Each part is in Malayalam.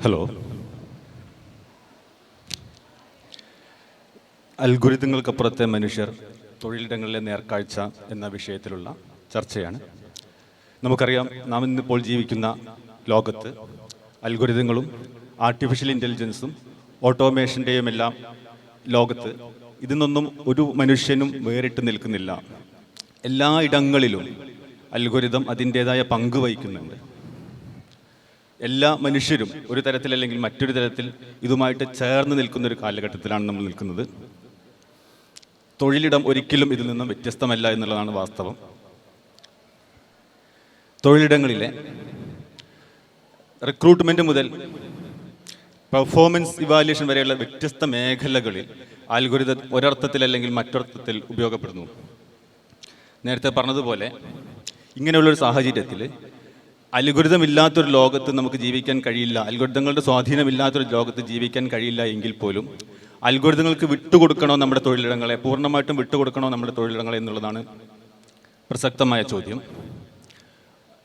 ഹലോ. അൽഗോരിതങ്ങൾക്കപ്പുറത്തെ മനുഷ്യർ, തൊഴിലിടങ്ങളിലെ നേർക്കാഴ്ച എന്ന വിഷയത്തിലുള്ള ചർച്ചയാണ്. നമുക്കറിയാം, നാം ഇന്നിപ്പോൾ ജീവിക്കുന്ന ലോകത്ത് അൽഗോരിതങ്ങളും ആർട്ടിഫിഷ്യൽ ഇൻ്റലിജൻസും ഓട്ടോമേഷൻ്റെയും എല്ലാം ലോകത്ത് ഇതിനൊന്നും ഒരു മനുഷ്യനും വേറിട്ട് നിൽക്കുന്നില്ല. എല്ലാ ഇടങ്ങളിലും അൽഗോരിതം അതിൻ്റേതായ പങ്ക് വഹിക്കുന്നുണ്ട്. എല്ലാ മനുഷ്യരും ഒരു തരത്തിലല്ലെങ്കിൽ മറ്റൊരു തരത്തിൽ ഇതുമായിട്ട് ചേർന്ന് നിൽക്കുന്ന ഒരു കാലഘട്ടത്തിലാണ് നമ്മൾ നിൽക്കുന്നത്. തൊഴിലിടം ഒരിക്കലും ഇതിൽ നിന്നും വ്യത്യസ്തമല്ല എന്നുള്ളതാണ് വാസ്തവം. തൊഴിലിടങ്ങളിലെ റിക്രൂട്ട്മെൻറ്റ് മുതൽ പെർഫോമൻസ് ഇവാലുവേഷൻ വരെയുള്ള വ്യത്യസ്ത മേഖലകളിൽ അൽഗോരിതം ഒരർത്ഥത്തിൽ അല്ലെങ്കിൽ മറ്റൊരർത്ഥത്തിൽ ഉപയോഗപ്പെടുന്നു. നേരത്തെ പറഞ്ഞതുപോലെ ഇങ്ങനെയുള്ളൊരു സാഹചര്യത്തിൽ അൽഗോരിതം ഇല്ലാത്തൊരു ലോകത്ത് നമുക്ക് ജീവിക്കാൻ കഴിയില്ല, അൽഗോരിതങ്ങളുടെ സ്വാധീനമില്ലാത്തൊരു ലോകത്ത് ജീവിക്കാൻ കഴിയില്ല എങ്കിൽ പോലും അൽഗോരിതങ്ങൾക്ക് വിട്ടുകൊടുക്കണോ നമ്മുടെ തൊഴിലിടങ്ങളെ, പൂർണ്ണമായിട്ടും വിട്ടുകൊടുക്കണോ നമ്മുടെ തൊഴിലിടങ്ങളെ എന്നുള്ളതാണ് പ്രസക്തമായ ചോദ്യം.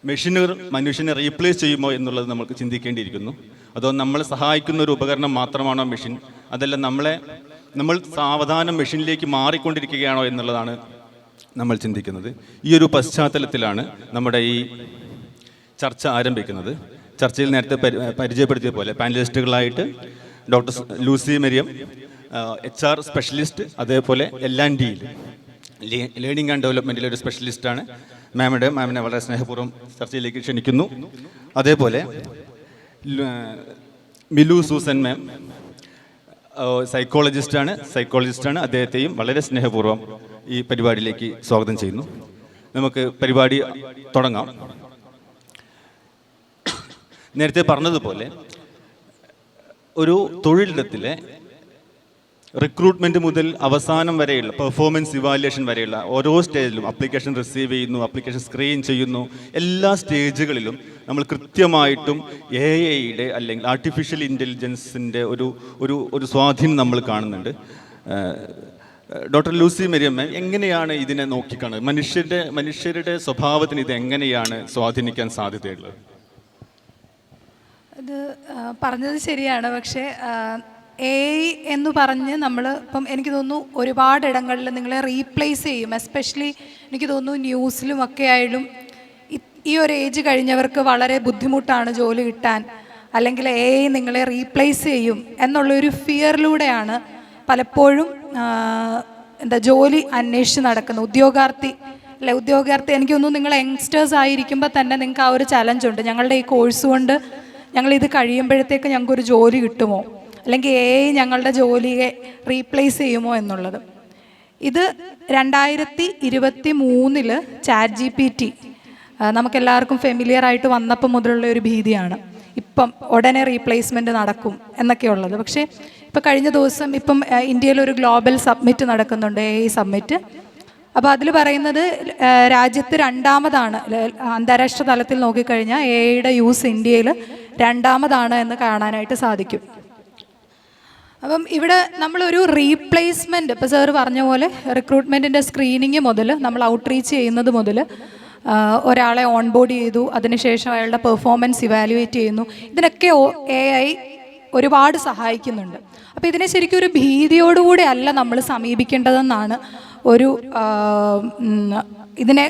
മെഷീനുകൾ മനുഷ്യനെ റീപ്ലേസ് ചെയ്യുമോ എന്നുള്ളത് നമുക്ക് ചിന്തിക്കേണ്ടിയിരിക്കുന്നു. അതോ നമ്മളെ സഹായിക്കുന്ന ഒരു ഉപകരണം മാത്രമാണോ മെഷീൻ, അതല്ല നമ്മൾ സാവധാനം മെഷീനിലേക്ക് മാറിക്കൊണ്ടിരിക്കുകയാണോ എന്നുള്ളതാണ് നമ്മൾ ചിന്തിക്കുന്നത്. ഈ ഒരു പശ്ചാത്തലത്തിലാണ് നമ്മുടെ ഈ ചർച്ച ആരംഭിക്കുന്നത്. ചർച്ചയിൽ നേരത്തെ പരിചയപ്പെടുത്തിയ പോലെ പാനലിസ്റ്റുകളായിട്ട് doctor Lucy Mariam, HR specialist, അതേപോലെ L&Dയിൽ ലേണിംഗ് ആൻഡ് ഡെവലപ്മെൻറ്റിലെ ഒരു സ്പെഷ്യലിസ്റ്റാണ്. മാമിനെ വളരെ സ്നേഹപൂർവ്വം ചർച്ചയിലേക്ക് ക്ഷണിക്കുന്നു. അതേപോലെ മിലു സൂസൻ മാം സൈക്കോളജിസ്റ്റാണ്. അദ്ദേഹത്തെയും വളരെ സ്നേഹപൂർവ്വം ഈ പരിപാടിയിലേക്ക് സ്വാഗതം ചെയ്യുന്നു. നമുക്ക് പരിപാടി തുടങ്ങാം. നേരത്തെ പറഞ്ഞതുപോലെ ഒരു തൊഴിലിടത്തിലെ റിക്രൂട്ട്മെൻറ്റ് മുതൽ അവസാനം വരെയുള്ള പെർഫോമൻസ് ഇവാലുവേഷൻ വരെയുള്ള ഓരോ സ്റ്റേജിലും അപ്ലിക്കേഷൻ റിസീവ് ചെയ്യുന്നു, അപ്ലിക്കേഷൻ സ്ക്രീൻ ചെയ്യുന്നു, എല്ലാ സ്റ്റേജുകളിലും നമ്മൾ കൃത്യമായിട്ടും AI അല്ലെങ്കിൽ ആർട്ടിഫിഷ്യൽ ഇൻ്റലിജൻസിൻ്റെ ഒരു സ്വാധീനം നമ്മൾ കാണുന്നുണ്ട്. ഡോക്ടർ ലൂസി മരിയം, എങ്ങനെയാണ് ഇതിനെ നോക്കിക്കാണുന്നത്? മനുഷ്യരുടെ സ്വഭാവത്തിന് ഇത് എങ്ങനെയാണ് സ്വാധീനിക്കാൻ സാധ്യതയുള്ളത്? ഇത് പറഞ്ഞത് ശരിയാണ്. പക്ഷേ AI എന്ന് പറഞ്ഞ് നമ്മൾ ഇപ്പം എനിക്ക് തോന്നുന്നു ഒരുപാടിടങ്ങളിൽ നിങ്ങളെ റീപ്ലേസ് ചെയ്യും. എസ്പെഷ്യലി എനിക്ക് തോന്നുന്നു ന്യൂസിലും ഒക്കെ ആയാലും ഈ ഒരു ഏജ് കഴിഞ്ഞവർക്ക് വളരെ ബുദ്ധിമുട്ടാണ് ജോലി കിട്ടാൻ, അല്ലെങ്കിൽ AI നിങ്ങളെ റീപ്ലേസ് ചെയ്യും എന്നുള്ളൊരു ഫിയറിലൂടെയാണ് പലപ്പോഴും ജോലി അന്വേഷിച്ച് നടക്കുന്നത്. ഉദ്യോഗാർത്ഥി എനിക്ക് തോന്നുന്നു നിങ്ങൾ യങ്സ്റ്റേഴ്സ് ആയിരിക്കുമ്പോൾ തന്നെ നിങ്ങൾക്ക് ആ ഒരു ചലഞ്ചുണ്ട്. ഞങ്ങളുടെ ഈ കോഴ്സ് കൊണ്ട് ഞങ്ങളിത് കഴിയുമ്പോഴത്തേക്ക് ഞങ്ങൾക്കൊരു ജോലി കിട്ടുമോ, അല്ലെങ്കിൽ AI ഞങ്ങളുടെ ജോലിയെ റീപ്ലേസ് ചെയ്യുമോ എന്നുള്ളത്. ഇത് 2023 ChatGPT നമുക്കെല്ലാവർക്കും ഫെമിലിയർ ആയിട്ട് വന്നപ്പോൾ മുതലുള്ള ഒരു ഭീതിയാണ്. ഇപ്പം ഉടനെ റീപ്ലേസ്മെൻറ്റ് നടക്കും എന്നൊക്കെയുള്ളത്. പക്ഷേ ഇപ്പം കഴിഞ്ഞ ദിവസം ഇന്ത്യയിലൊരു ഗ്ലോബൽ സബ്മിറ്റ് നടക്കുന്നുണ്ട്, AI സബ്മിറ്റ്. അപ്പോൾ അതിൽ പറയുന്നത് രാജ്യത്ത് രണ്ടാമതാണ്, അന്താരാഷ്ട്ര തലത്തിൽ നോക്കിക്കഴിഞ്ഞാൽ AI യൂസ് ഇന്ത്യയിൽ രണ്ടാമതാണ് എന്ന് കാണാനായിട്ട് സാധിക്കും. അപ്പം ഇവിടെ നമ്മളൊരു റീപ്ലേസ്മെൻറ്റ്, ഇപ്പോൾ സാറ് പറഞ്ഞ പോലെ റിക്രൂട്ട്മെൻറ്റിൻ്റെ സ്ക്രീനിങ് മുതൽ നമ്മൾ ഔട്ട്റീച്ച് ചെയ്യുന്നത് മുതൽ ഒരാളെ ഓൺബോർഡ് ചെയ്തു, അതിനുശേഷം അയാളുടെ പെർഫോമൻസ് ഇവാലുവേറ്റ് ചെയ്യുന്നു, ഇതിനൊക്കെ AI ഒരുപാട് സഹായിക്കുന്നുണ്ട്. അപ്പോൾ ഇതിനെ ശരിക്കും ഒരു ഭീതിയോടുകൂടി അല്ല നമ്മൾ സമീപിക്കേണ്ടതെന്നാണ് ഇതിനെ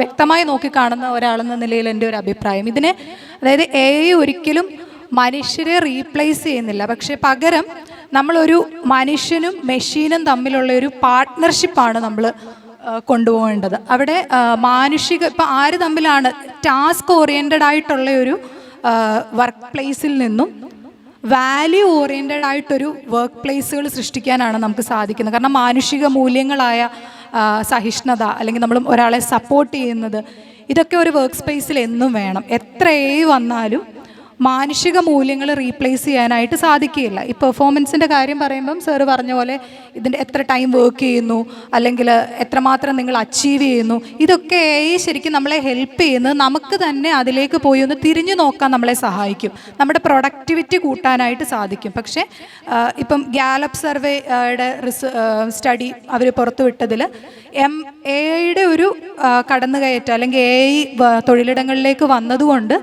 വ്യക്തമായി നോക്കിക്കാണുന്ന ഒരാളെന്ന നിലയിൽ എൻ്റെ ഒരു അഭിപ്രായം. അതായത് AI ഒരിക്കലും മനുഷ്യരെ റീപ്ലേസ് ചെയ്യുന്നില്ല, പക്ഷേ പകരം നമ്മളൊരു മനുഷ്യനും മെഷീനും തമ്മിലുള്ള ഒരു പാർട്ട്ണർഷിപ്പാണ് നമ്മൾ കൊണ്ടുപോകേണ്ടത്. അവിടെ ഇപ്പം ആര് തമ്മിലാണ് ടാസ്ക് ഓറിയൻറ്റഡ് ആയിട്ടുള്ള ഒരു വർക്ക് പ്ലേസിൽ നിന്നും വാല്യൂ ഓറിയൻറ്റഡ് ആയിട്ടൊരു വർക്ക് പ്ലേസുകൾ സൃഷ്ടിക്കാനാണ് നമുക്ക് സാധിക്കുന്നത്. കാരണം മാനുഷിക മൂല്യങ്ങളായ സഹിഷ്ണുത, അല്ലെങ്കിൽ നമ്മൾ ഒരാളെ സപ്പോർട്ട് ചെയ്യുന്നത്, ഇതൊക്കെ ഒരു വർക്ക് സ്പേസിൽ എന്നും വേണം. എത്ര വന്നാലും മാനുഷിക മൂല്യങ്ങൾ റീപ്ലേസ് ചെയ്യാനായിട്ട് സാധിക്കുകയില്ല. ഈ പെർഫോമൻസിൻ്റെ കാര്യം പറയുമ്പം സാറ് പറഞ്ഞ പോലെ ഇതിൻ്റെ എത്ര ടൈം വർക്ക് ചെയ്യുന്നു, അല്ലെങ്കിൽ എത്രമാത്രം നിങ്ങൾ അച്ചീവ് ചെയ്യുന്നു, ഇതൊക്കെ ശരിക്കും നമ്മളെ ഹെൽപ്പ് ചെയ്യുന്നത് നമുക്ക് തന്നെ അതിലേക്ക് പോയി ഒന്ന് തിരിഞ്ഞു നോക്കാൻ നമ്മളെ സഹായിക്കും, നമ്മുടെ പ്രൊഡക്ടിവിറ്റി കൂട്ടാനായിട്ട് സാധിക്കും. പക്ഷേ ഇപ്പം ഗാലപ്പ് സർവേയുടെ സ്റ്റഡി അവർ പുറത്തുവിട്ടതിൽ AI ഒരു കടന്നുകയറ്റം അല്ലെങ്കിൽ AI തൊഴിലിടങ്ങളിലേക്ക് വന്നതുകൊണ്ട്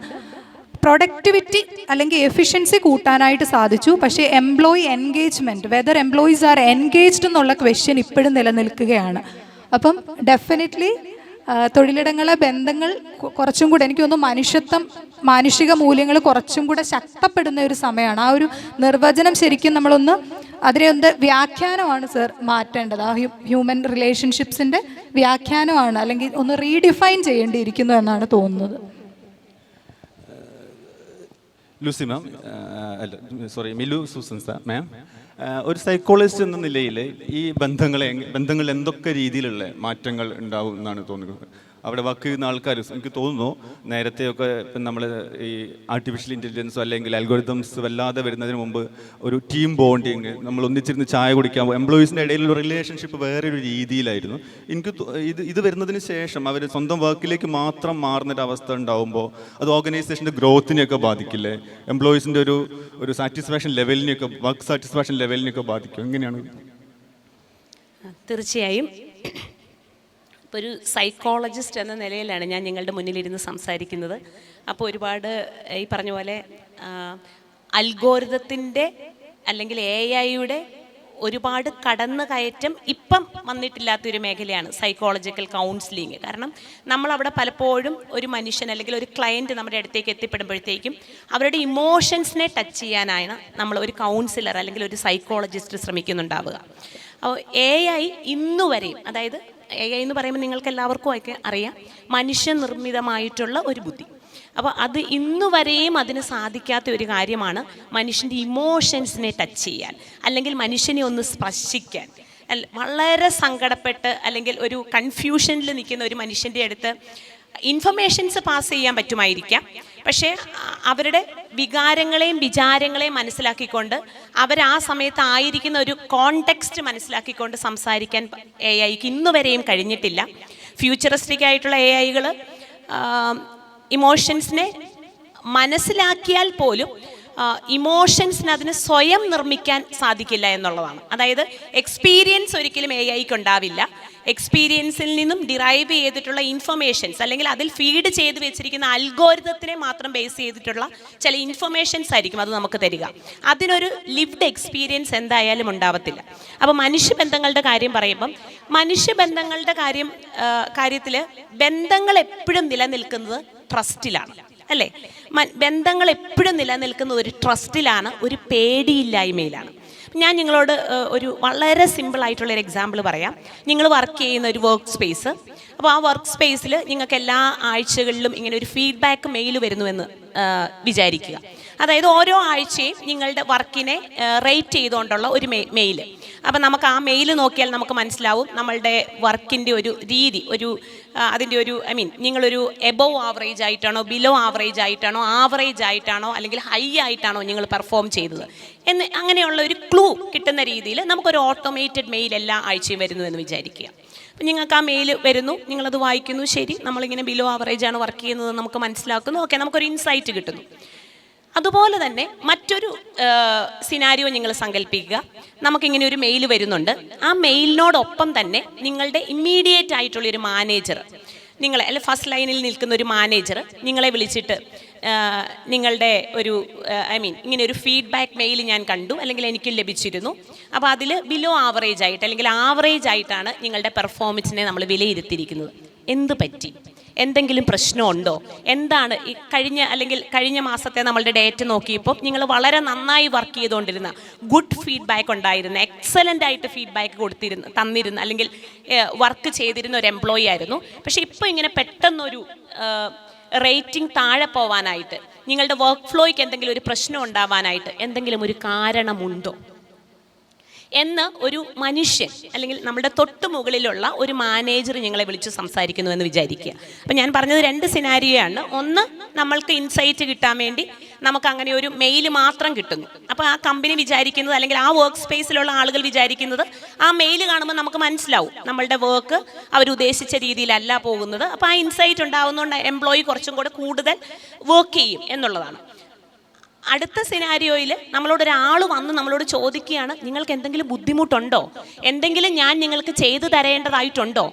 പ്രൊഡക്ടിവിറ്റി അല്ലെങ്കിൽ എഫിഷ്യൻസി കൂട്ടാനായിട്ട് സാധിച്ചു. പക്ഷേ employee engagement, whether employees R engaged എന്നുള്ള ക്വസ്റ്റ്യൻ ഇപ്പോഴും നിലനിൽക്കുകയാണ്. അപ്പം ഡെഫിനറ്റ്ലി തൊഴിലിടങ്ങളെ ബന്ധങ്ങൾ കുറച്ചും കൂടെ, എനിക്ക് തോന്നുന്നു മനുഷ്യത്വം, മാനുഷിക മൂല്യങ്ങൾ കുറച്ചും കൂടെ ശക്തപ്പെടുന്ന ഒരു സമയമാണ്. ആ ഒരു നിർവചനം ശരിക്കും നമ്മളൊന്ന് അതിനെ ഒന്ന് വ്യാഖ്യാനമാണ് സർ മാറ്റേണ്ടത്. ആ ഹ്യൂമൻ റിലേഷൻഷിപ്സിൻ്റെ വ്യാഖ്യാനമാണ്, അല്ലെങ്കിൽ ഒന്ന് റീഡിഫൈൻ ചെയ്യേണ്ടിയിരിക്കുന്നു എന്നാണ് തോന്നുന്നത്. ലൂസി മാം, അല്ല sorry, Milu Susan sir ma'am, ഒരു സൈക്കോളജിസ്റ്റ് എന്ന നിലയിൽ ഈ ബന്ധങ്ങൾ എന്തൊക്കെ രീതിയിലുള്ള മാറ്റങ്ങൾ ഉണ്ടാവും എന്നാണ് തോന്നുന്നത്? അവിടെ വർക്ക് ചെയ്യുന്ന ആൾക്കാർ, എനിക്ക് തോന്നുന്നു നേരത്തെയൊക്കെ ഇപ്പം നമ്മൾ ഈ ആർട്ടിഫിഷ്യൽ ഇൻ്റലിജൻസോ അല്ലെങ്കിൽ അൽഗോരിതംസ് വല്ലാതെ വരുന്നതിന് മുമ്പ് ഒരു ടീം ബോണ്ടിങ്, നമ്മൾ ഒന്നിച്ചിരുന്ന് ചായ കുടിക്കാൻ, എംപ്ലോയീസിൻ്റെ ഇടയിലുള്ള റിലേഷൻഷിപ്പ് വേറൊരു രീതിയിലായിരുന്നു. എനിക്ക് ഇത് വരുന്നതിന് ശേഷം അവർ സ്വന്തം വർക്കിലേക്ക് മാത്രം മാറുന്നൊരു അവസ്ഥ ഉണ്ടാകുമ്പോൾ അത് ഓർഗനൈസേഷൻ്റെ ഗ്രോത്തിനെയൊക്കെ ബാധിക്കില്ലേ? എംപ്ലോയീസിൻ്റെ ഒരു സാറ്റിസ്ഫാക്ഷൻ ലെവലിനെയൊക്കെ, വർക്ക് സാറ്റിസ്ഫാക്ഷൻ ലെവലിനെയൊക്കെ ബാധിക്കും. എങ്ങനെയാണ്? തീർച്ചയായും. ഇപ്പോൾ ഒരു സൈക്കോളജിസ്റ്റ് എന്ന നിലയിലാണ് ഞാൻ നിങ്ങളുടെ മുന്നിലിരുന്ന് സംസാരിക്കുന്നത്. അപ്പോൾ ഒരുപാട് ഈ പറഞ്ഞ പോലെ അൽഗോരിതത്തിൻ്റെ അല്ലെങ്കിൽ AI-യുടെ ഒരുപാട് കടന്നുകയറ്റം ഇപ്പം വന്നിട്ടില്ലാത്തൊരു മേഖലയാണ് സൈക്കോളജിക്കൽ കൗൺസിലിങ്. കാരണം നമ്മളവിടെ പലപ്പോഴും ഒരു മനുഷ്യൻ അല്ലെങ്കിൽ ഒരു ക്ലയൻറ്റ് നമ്മുടെ അടുത്തേക്ക് എത്തിപ്പെടുമ്പോഴത്തേക്കും അവരുടെ ഇമോഷൻസിനെ ടച്ച് ചെയ്യാനാണ് നമ്മൾ ഒരു കൗൺസിലർ അല്ലെങ്കിൽ ഒരു സൈക്കോളജിസ്റ്റ് ശ്രമിക്കുന്നുണ്ടാവുക. അപ്പോൾ AI ഇന്നുവരെയും, അതായത് AI എന്ന് പറയുമ്പോൾ നിങ്ങൾക്ക് എല്ലാവർക്കും ഒക്കെ അറിയാം, മനുഷ്യനിർമ്മിതമായിട്ടുള്ള ഒരു ബുദ്ധി. അപ്പോൾ അത് ഇന്നുവരെയും അതിന് സാധിക്കാത്ത ഒരു കാര്യമാണ് മനുഷ്യൻ്റെ ഇമോഷൻസിനെ ടച്ച് ചെയ്യാൻ, അല്ലെങ്കിൽ മനുഷ്യനെ ഒന്ന് സ്പർശിക്കാൻ. വളരെ സങ്കടപ്പെട്ട് അല്ലെങ്കിൽ ഒരു കൺഫ്യൂഷനിൽ നിൽക്കുന്ന ഒരു മനുഷ്യൻ്റെ അടുത്ത് ഇൻഫർമേഷൻസ് പാസ് ചെയ്യാൻ പറ്റുമായിരിക്കാം, പക്ഷേ അവരുടെ വികാരങ്ങളെയും വിചാരങ്ങളെയും മനസ്സിലാക്കിക്കൊണ്ട് അവർ ആ സമയത്ത് ആയിരിക്കുന്ന ഒരു കോണ്ടെക്സ്റ്റ് മനസ്സിലാക്കിക്കൊണ്ട് സംസാരിക്കാൻ AI-ക്ക് ഇന്നുവരെയും കഴിഞ്ഞിട്ടില്ല. ഫ്യൂച്ചറിസ്റ്റിക് ആയിട്ടുള്ള AI-കൾ ഇമോഷൻസിനെ മനസ്സിലാക്കിയാൽ പോലും ഇമോഷൻസിന് അതിന് സ്വയം നിർമ്മിക്കാൻ സാധിക്കില്ല എന്നുള്ളതാണ്. അതായത് എക്സ്പീരിയൻസ് ഒരിക്കലും AI-ക്ക് ഉണ്ടാവില്ല. എക്സ്പീരിയൻസിൽ നിന്നും ഡിറൈവ് ചെയ്തിട്ടുള്ള ഇൻഫർമേഷൻസ് അല്ലെങ്കിൽ അതിൽ ഫീഡ് ചെയ്ത് വെച്ചിരിക്കുന്ന അൽഗോരിതത്തിനെ മാത്രം ബേസ് ചെയ്തിട്ടുള്ള ചില ഇൻഫർമേഷൻസ് ആയിരിക്കും അത് നമുക്ക് തരിക. അതിനൊരു ലിവ്ഡ് എക്സ്പീരിയൻസ് എന്തായാലും ഉണ്ടാവത്തില്ല. അപ്പോൾ മനുഷ്യബന്ധങ്ങളുടെ കാര്യം പറയുമ്പം, മനുഷ്യബന്ധങ്ങളുടെ കാര്യത്തിൽ ബന്ധങ്ങൾ എപ്പോഴും നിലനിൽക്കുന്നത് ട്രസ്റ്റിലാണ്, അല്ലേ? ബന്ധങ്ങൾ എപ്പോഴും നിലനിൽക്കുന്നത് ഒരു ട്രസ്റ്റിലാണ്, ഒരു പേടിയില്ലായ്മയിലാണ്. ഞാൻ നിങ്ങളോട് ഒരു വളരെ സിമ്പിളായിട്ടുള്ളൊരു എക്സാമ്പിൾ പറയാം. നിങ്ങൾ വർക്ക് ചെയ്യുന്ന ഒരു വർക്ക് സ്പേസ്, അപ്പോൾ ആ വർക്ക് സ്പേസിൽ നിങ്ങൾക്ക് എല്ലാ ആഴ്ചകളിലും ഇങ്ങനെ ഒരു ഫീഡ്ബാക്ക് മെയിൽ വരുന്നുവെന്ന് വിചാരിക്കുക. അതായത് ഓരോ ആഴ്ചയും നിങ്ങളുടെ വർക്കിനെ റേറ്റ് ചെയ്തുകൊണ്ടുള്ള ഒരു മെയിൽ. അപ്പം നമുക്ക് ആ മെയിൽ നോക്കിയാൽ നമുക്ക് മനസ്സിലാവും നമ്മളുടെ വർക്കിൻ്റെ ഒരു രീതി, അതിൻ്റെ നിങ്ങളൊരു എബോവ് ആവറേജ് ആയിട്ടാണോ, ബിലോ ആവറേജ് ആയിട്ടാണോ, ആവറേജ് ആയിട്ടാണോ, അല്ലെങ്കിൽ ഹൈ ആയിട്ടാണോ നിങ്ങൾ പെർഫോം ചെയ്തത് എന്ന് അങ്ങനെയുള്ള ഒരു ക്ലൂ കിട്ടുന്ന രീതിയിൽ നമുക്കൊരു ഓട്ടോമേറ്റഡ് മെയിൽ എല്ലാ ആഴ്ചയും വരുന്നു എന്ന് വിചാരിക്കുക. അപ്പം നിങ്ങൾക്ക് ആ മെയിൽ വരുന്നു, നിങ്ങളത് വായിക്കുന്നു, ശരി, നമ്മളിങ്ങനെ ബിലോ ആവറേജ് ആണ് വർക്ക് ചെയ്യുന്നത് നമുക്ക് മനസ്സിലാക്കുന്നു, ഓക്കെ, നമുക്കൊരു ഇൻസൈറ്റ് കിട്ടുന്നു. അതുപോലെ തന്നെ മറ്റൊരു സിനാരിയോ നിങ്ങൾ സങ്കല്പിക്കുക. നമുക്കിങ്ങനെ ഒരു മെയിൽ വരുന്നുണ്ട്. ആ മെയിലിനോടൊപ്പം തന്നെ നിങ്ങളുടെ ഇമ്മീഡിയറ്റ് ആയിട്ടുള്ളൊരു മാനേജർ, നിങ്ങളെ അല്ലെ ഫസ്റ്റ് ലൈനിൽ നിൽക്കുന്ന ഒരു മാനേജർ നിങ്ങളെ വിളിച്ചിട്ട് നിങ്ങളുടെ ഇങ്ങനെ ഒരു ഫീഡ്ബാക്ക് മെയിൽ ഞാൻ കണ്ടു, അല്ലെങ്കിൽ എനിക്ക് ലഭിച്ചിരുന്നു. അപ്പോൾ അതിൽ ബിലോ ആവറേജ് ആയിട്ട് അല്ലെങ്കിൽ ആവറേജ് ആയിട്ടാണ് നിങ്ങളുടെ പെർഫോമൻസിനെ നമ്മൾ വിലയിരുത്തിയിരിക്കുന്നത്. എന്ത് പറ്റി? എന്തെങ്കിലും പ്രശ്നമുണ്ടോ? എന്താണ് ഈ കഴിഞ്ഞ മാസത്തെ നമ്മളുടെ ഡേറ്റ് നോക്കിയപ്പോൾ നിങ്ങൾ വളരെ നന്നായി വർക്ക് ചെയ്തുകൊണ്ടിരുന്ന, ഗുഡ് ഫീഡ്ബാക്ക് ഉണ്ടായിരുന്ന, എക്സലൻ്റ് ആയിട്ട് ഫീഡ്ബാക്ക് തന്നിരുന്ന അല്ലെങ്കിൽ വർക്ക് ചെയ്തിരുന്ന ഒരു എംപ്ലോയി ആയിരുന്നു. പക്ഷേ ഇപ്പോൾ ഇങ്ങനെ പെട്ടെന്നൊരു റേറ്റിംഗ് താഴെ പോവാനായിട്ട്, നിങ്ങളുടെ വർക്ക് ഫ്ലോയ്ക്ക് എന്തെങ്കിലും ഒരു പ്രശ്നം ഉണ്ടാവാനായിട്ട് എന്തെങ്കിലും ഒരു കാരണമുണ്ടോ എന്ന് ഒരു മനുഷ്യൻ അല്ലെങ്കിൽ നമ്മുടെ തൊട്ട് മുകളിലുള്ള ഒരു മാനേജർ നിങ്ങളെ വിളിച്ച് സംസാരിക്കുന്നു എന്ന് വിചാരിക്കുക. അപ്പം ഞാൻ പറഞ്ഞത് 2 സിനാരിയോയാണ്. ഒന്ന്, നമ്മൾക്ക് ഇൻസൈറ്റ് കിട്ടാൻ വേണ്ടി നമുക്ക് അങ്ങനെ ഒരു മെയിൽ മാത്രം കിട്ടുന്നു. അപ്പോൾ ആ കമ്പനി വിചാരിക്കുന്നത് അല്ലെങ്കിൽ ആ വർക്ക് സ്പേസിലുള്ള ആളുകൾ വിചാരിക്കുന്നത് ആ മെയിൽ കാണുമ്പോൾ നമുക്ക് മനസ്സിലാവും നമ്മളുടെ വർക്ക് അവരുദ്ദേശിച്ച രീതിയിലല്ല പോകുന്നത്. അപ്പോൾ ആ ഇൻസൈറ്റ് ഉണ്ടാകുന്നതുകൊണ്ട് എംപ്ലോയി കുറച്ചും കൂടെ കൂടുതൽ വർക്ക് ചെയ്യും എന്നുള്ളതാണ്. അടുത്ത സിനാരിയോയിൽ നമ്മളോടൊരാൾ വന്ന് നമ്മളോട് ചോദിക്കുകയാണ്, നിങ്ങൾക്ക് എന്തെങ്കിലും ബുദ്ധിമുട്ടുണ്ടോ, എന്തെങ്കിലും ഞാൻ നിങ്ങൾക്ക് ചെയ്തു തരേണ്ടതായിട്ടുണ്ടോ,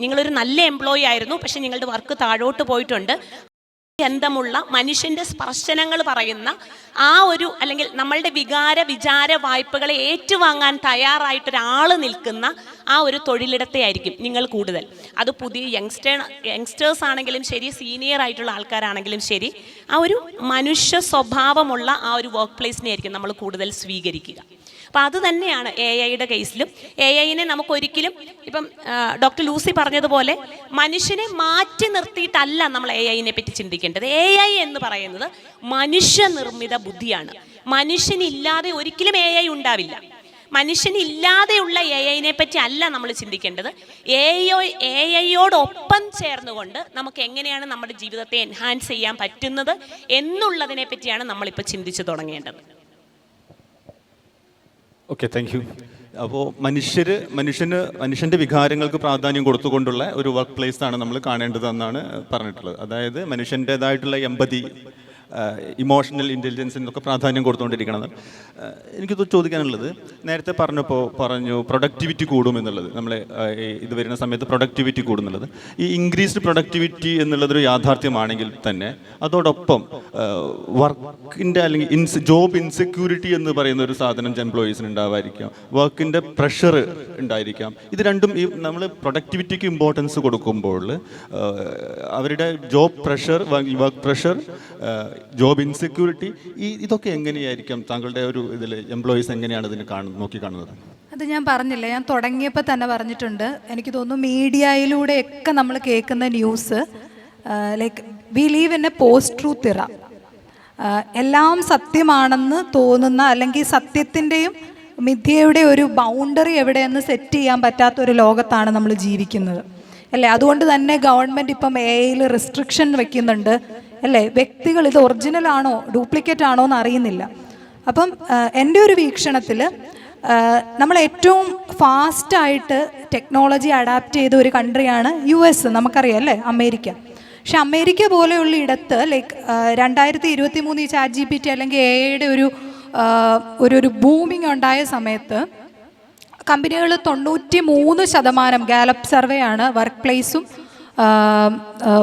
നിങ്ങളൊരു നല്ല എംപ്ലോയി ആയിരുന്നു, പക്ഷേ നിങ്ങളുടെ വർക്ക് താഴോട്ട് പോയിട്ടുണ്ട്, ബന്ധമുള്ള മനുഷ്യൻ്റെ സ്പർശനങ്ങൾ പറയുന്ന ആ ഒരു, അല്ലെങ്കിൽ നമ്മളുടെ വിചാര വായ്പകളെ ഏറ്റുവാങ്ങാൻ തയ്യാറായിട്ടൊരാൾ നിൽക്കുന്ന ആ ഒരു തൊഴിലിടത്തെ ആയിരിക്കും നിങ്ങൾ കൂടുതൽ. അത് പുതിയ യങ്സ്റ്റേഴ്സ് ആണെങ്കിലും ശരി, സീനിയർ ആയിട്ടുള്ള ആൾക്കാരാണെങ്കിലും ശരി, ആ ഒരു മനുഷ്യ സ്വഭാവമുള്ള ആ ഒരു വർക്ക് പ്ലേസിനെ ആയിരിക്കും നമ്മൾ കൂടുതൽ സ്വീകരിക്കുക. അപ്പോൾ അത് തന്നെയാണ് എ ഐയുടെ കേസിലും. എ ഐനെ നമുക്കൊരിക്കലും ഇപ്പം ഡോക്ടർ ലൂസി പറഞ്ഞതുപോലെ മനുഷ്യനെ മാറ്റി നിർത്തിയിട്ടല്ല നമ്മൾ എ ഐനെ പറ്റി ചിന്തിക്കേണ്ടത്. എ ഐ എന്ന് പറയുന്നത് മനുഷ്യനിർമ്മിത ബുദ്ധിയാണ്. മനുഷ്യനില്ലാതെ ഒരിക്കലും എ ഐ ഉണ്ടാവില്ല. മനുഷ്യനില്ലാതെയുള്ള എ ഐനെ പറ്റി അല്ല നമ്മൾ ചിന്തിക്കേണ്ടത്. എ ഐയോടൊപ്പം ചേർന്നുകൊണ്ട് നമുക്ക് എങ്ങനെയാണ് നമ്മുടെ ജീവിതത്തെ എൻഹാൻസ് ചെയ്യാൻ പറ്റുന്നത് എന്നുള്ളതിനെ പറ്റിയാണ് നമ്മളിപ്പോൾ ചിന്തിച്ചു തുടങ്ങേണ്ടത്. Okay, thank U. അപ്പോൾ മനുഷ്യൻ്റെ വികാരങ്ങൾക്ക് പ്രാധാന്യം കൊടുത്തുകൊണ്ടുള്ള ഒരു വർക്ക് പ്ലേസ് ആണ് നമ്മൾ കാണേണ്ടതെന്നാണ് പറഞ്ഞിട്ടുള്ളത്. അതായത് മനുഷ്യൻ്റേതായിട്ടുള്ള എമ്പതി, ഇമോഷണൽ ഇൻ്റലിജൻസിനൊക്കെ പ്രാധാന്യം കൊടുത്തുകൊണ്ടിരിക്കണം. എനിക്കിത് ചോദിക്കാനുള്ളത്, നേരത്തെ പറഞ്ഞു പ്രൊഡക്ടിവിറ്റി കൂടും എന്നുള്ളത്, നമ്മളെ ഇത് വരുന്ന സമയത്ത് പ്രൊഡക്ടിവിറ്റി കൂടുന്നുള്ളത്. ഈ ഇൻക്രീസ്ഡ് പ്രൊഡക്ടിവിറ്റി എന്നുള്ളതൊരു യാഥാർത്ഥ്യമാണെങ്കിൽ തന്നെ അതോടൊപ്പം വർക്കിൻ്റെ അല്ലെങ്കിൽ ജോബ് ഇൻസെക്യൂരിറ്റി എന്ന് പറയുന്ന ഒരു സാധനം എംപ്ലോയീസിന് ഉണ്ടാവാതിരിക്കാം, വർക്കിൻ്റെ പ്രഷർ ഉണ്ടായിരിക്കാം. ഇത് രണ്ടും ഈ നമ്മൾ പ്രൊഡക്ടിവിറ്റിക്ക് ഇമ്പോർട്ടൻസ് കൊടുക്കുമ്പോൾ അവരുടെ job pressure, work pressure, job insecurity, ഇതൊക്കെ എങ്ങനെയായിരിക്കും താങ്കളുടെ ഒരു ഇതിൽ എംപ്ലോയീസ് എങ്ങനെയാണ് ഇതിനെ നോക്കിക്കാണുന്നത്? അത് ഞാൻ പറഞ്ഞില്ലേ, ഞാൻ തുടങ്ങിയപ്പോൾ തന്നെ പറഞ്ഞിട്ടുണ്ട്. എനിക്ക് തോന്നുന്നു മീഡിയയിലൂടെയൊക്കെ നമ്മൾ കേൾക്കുന്ന news like we leave in A post truth ഇറ. എല്ലാം സത്യമാണെന്ന് തോന്നുന്ന, അല്ലെങ്കിൽ സത്യത്തിൻ്റെയും മിഥ്യയുടെ ഒരു ബൗണ്ടറി എവിടെയെന്ന് സെറ്റ് ചെയ്യാൻ പറ്റാത്തൊരു ലോകത്താണ് നമ്മൾ ജീവിക്കുന്നത്, അല്ലേ? അതുകൊണ്ട് തന്നെ ഗവൺമെൻറ് ഇപ്പം എ ഐയിൽ റെസ്ട്രിക്ഷൻ വെക്കുന്നുണ്ട്, അല്ലേ? വ്യക്തികൾ ഇത് ഒറിജിനൽ ആണോ ഡ്യൂപ്ലിക്കേറ്റ് ആണോ എന്ന് അറിയുന്നില്ല. അപ്പം എൻ്റെ ഒരു വീക്ഷണത്തിൽ നമ്മൾ ഏറ്റവും ഫാസ്റ്റായിട്ട് ടെക്നോളജി അഡാപ്റ്റ് ചെയ്ത ഒരു കൺട്രിയാണ് US, നമുക്കറിയാം, അല്ലേ? അമേരിക്ക. പക്ഷെ അമേരിക്ക പോലെയുള്ള ഇടത്ത് ലൈക്ക് 2023 ഈ ChatGPT അല്ലെങ്കിൽ എ ഐയുടെ ഒരു ബൂമിങ് ഉണ്ടായ സമയത്ത് കമ്പനികൾ 93% ഗാലപ്പ് സർവേ ആണ് വർക്ക് പ്ലേസും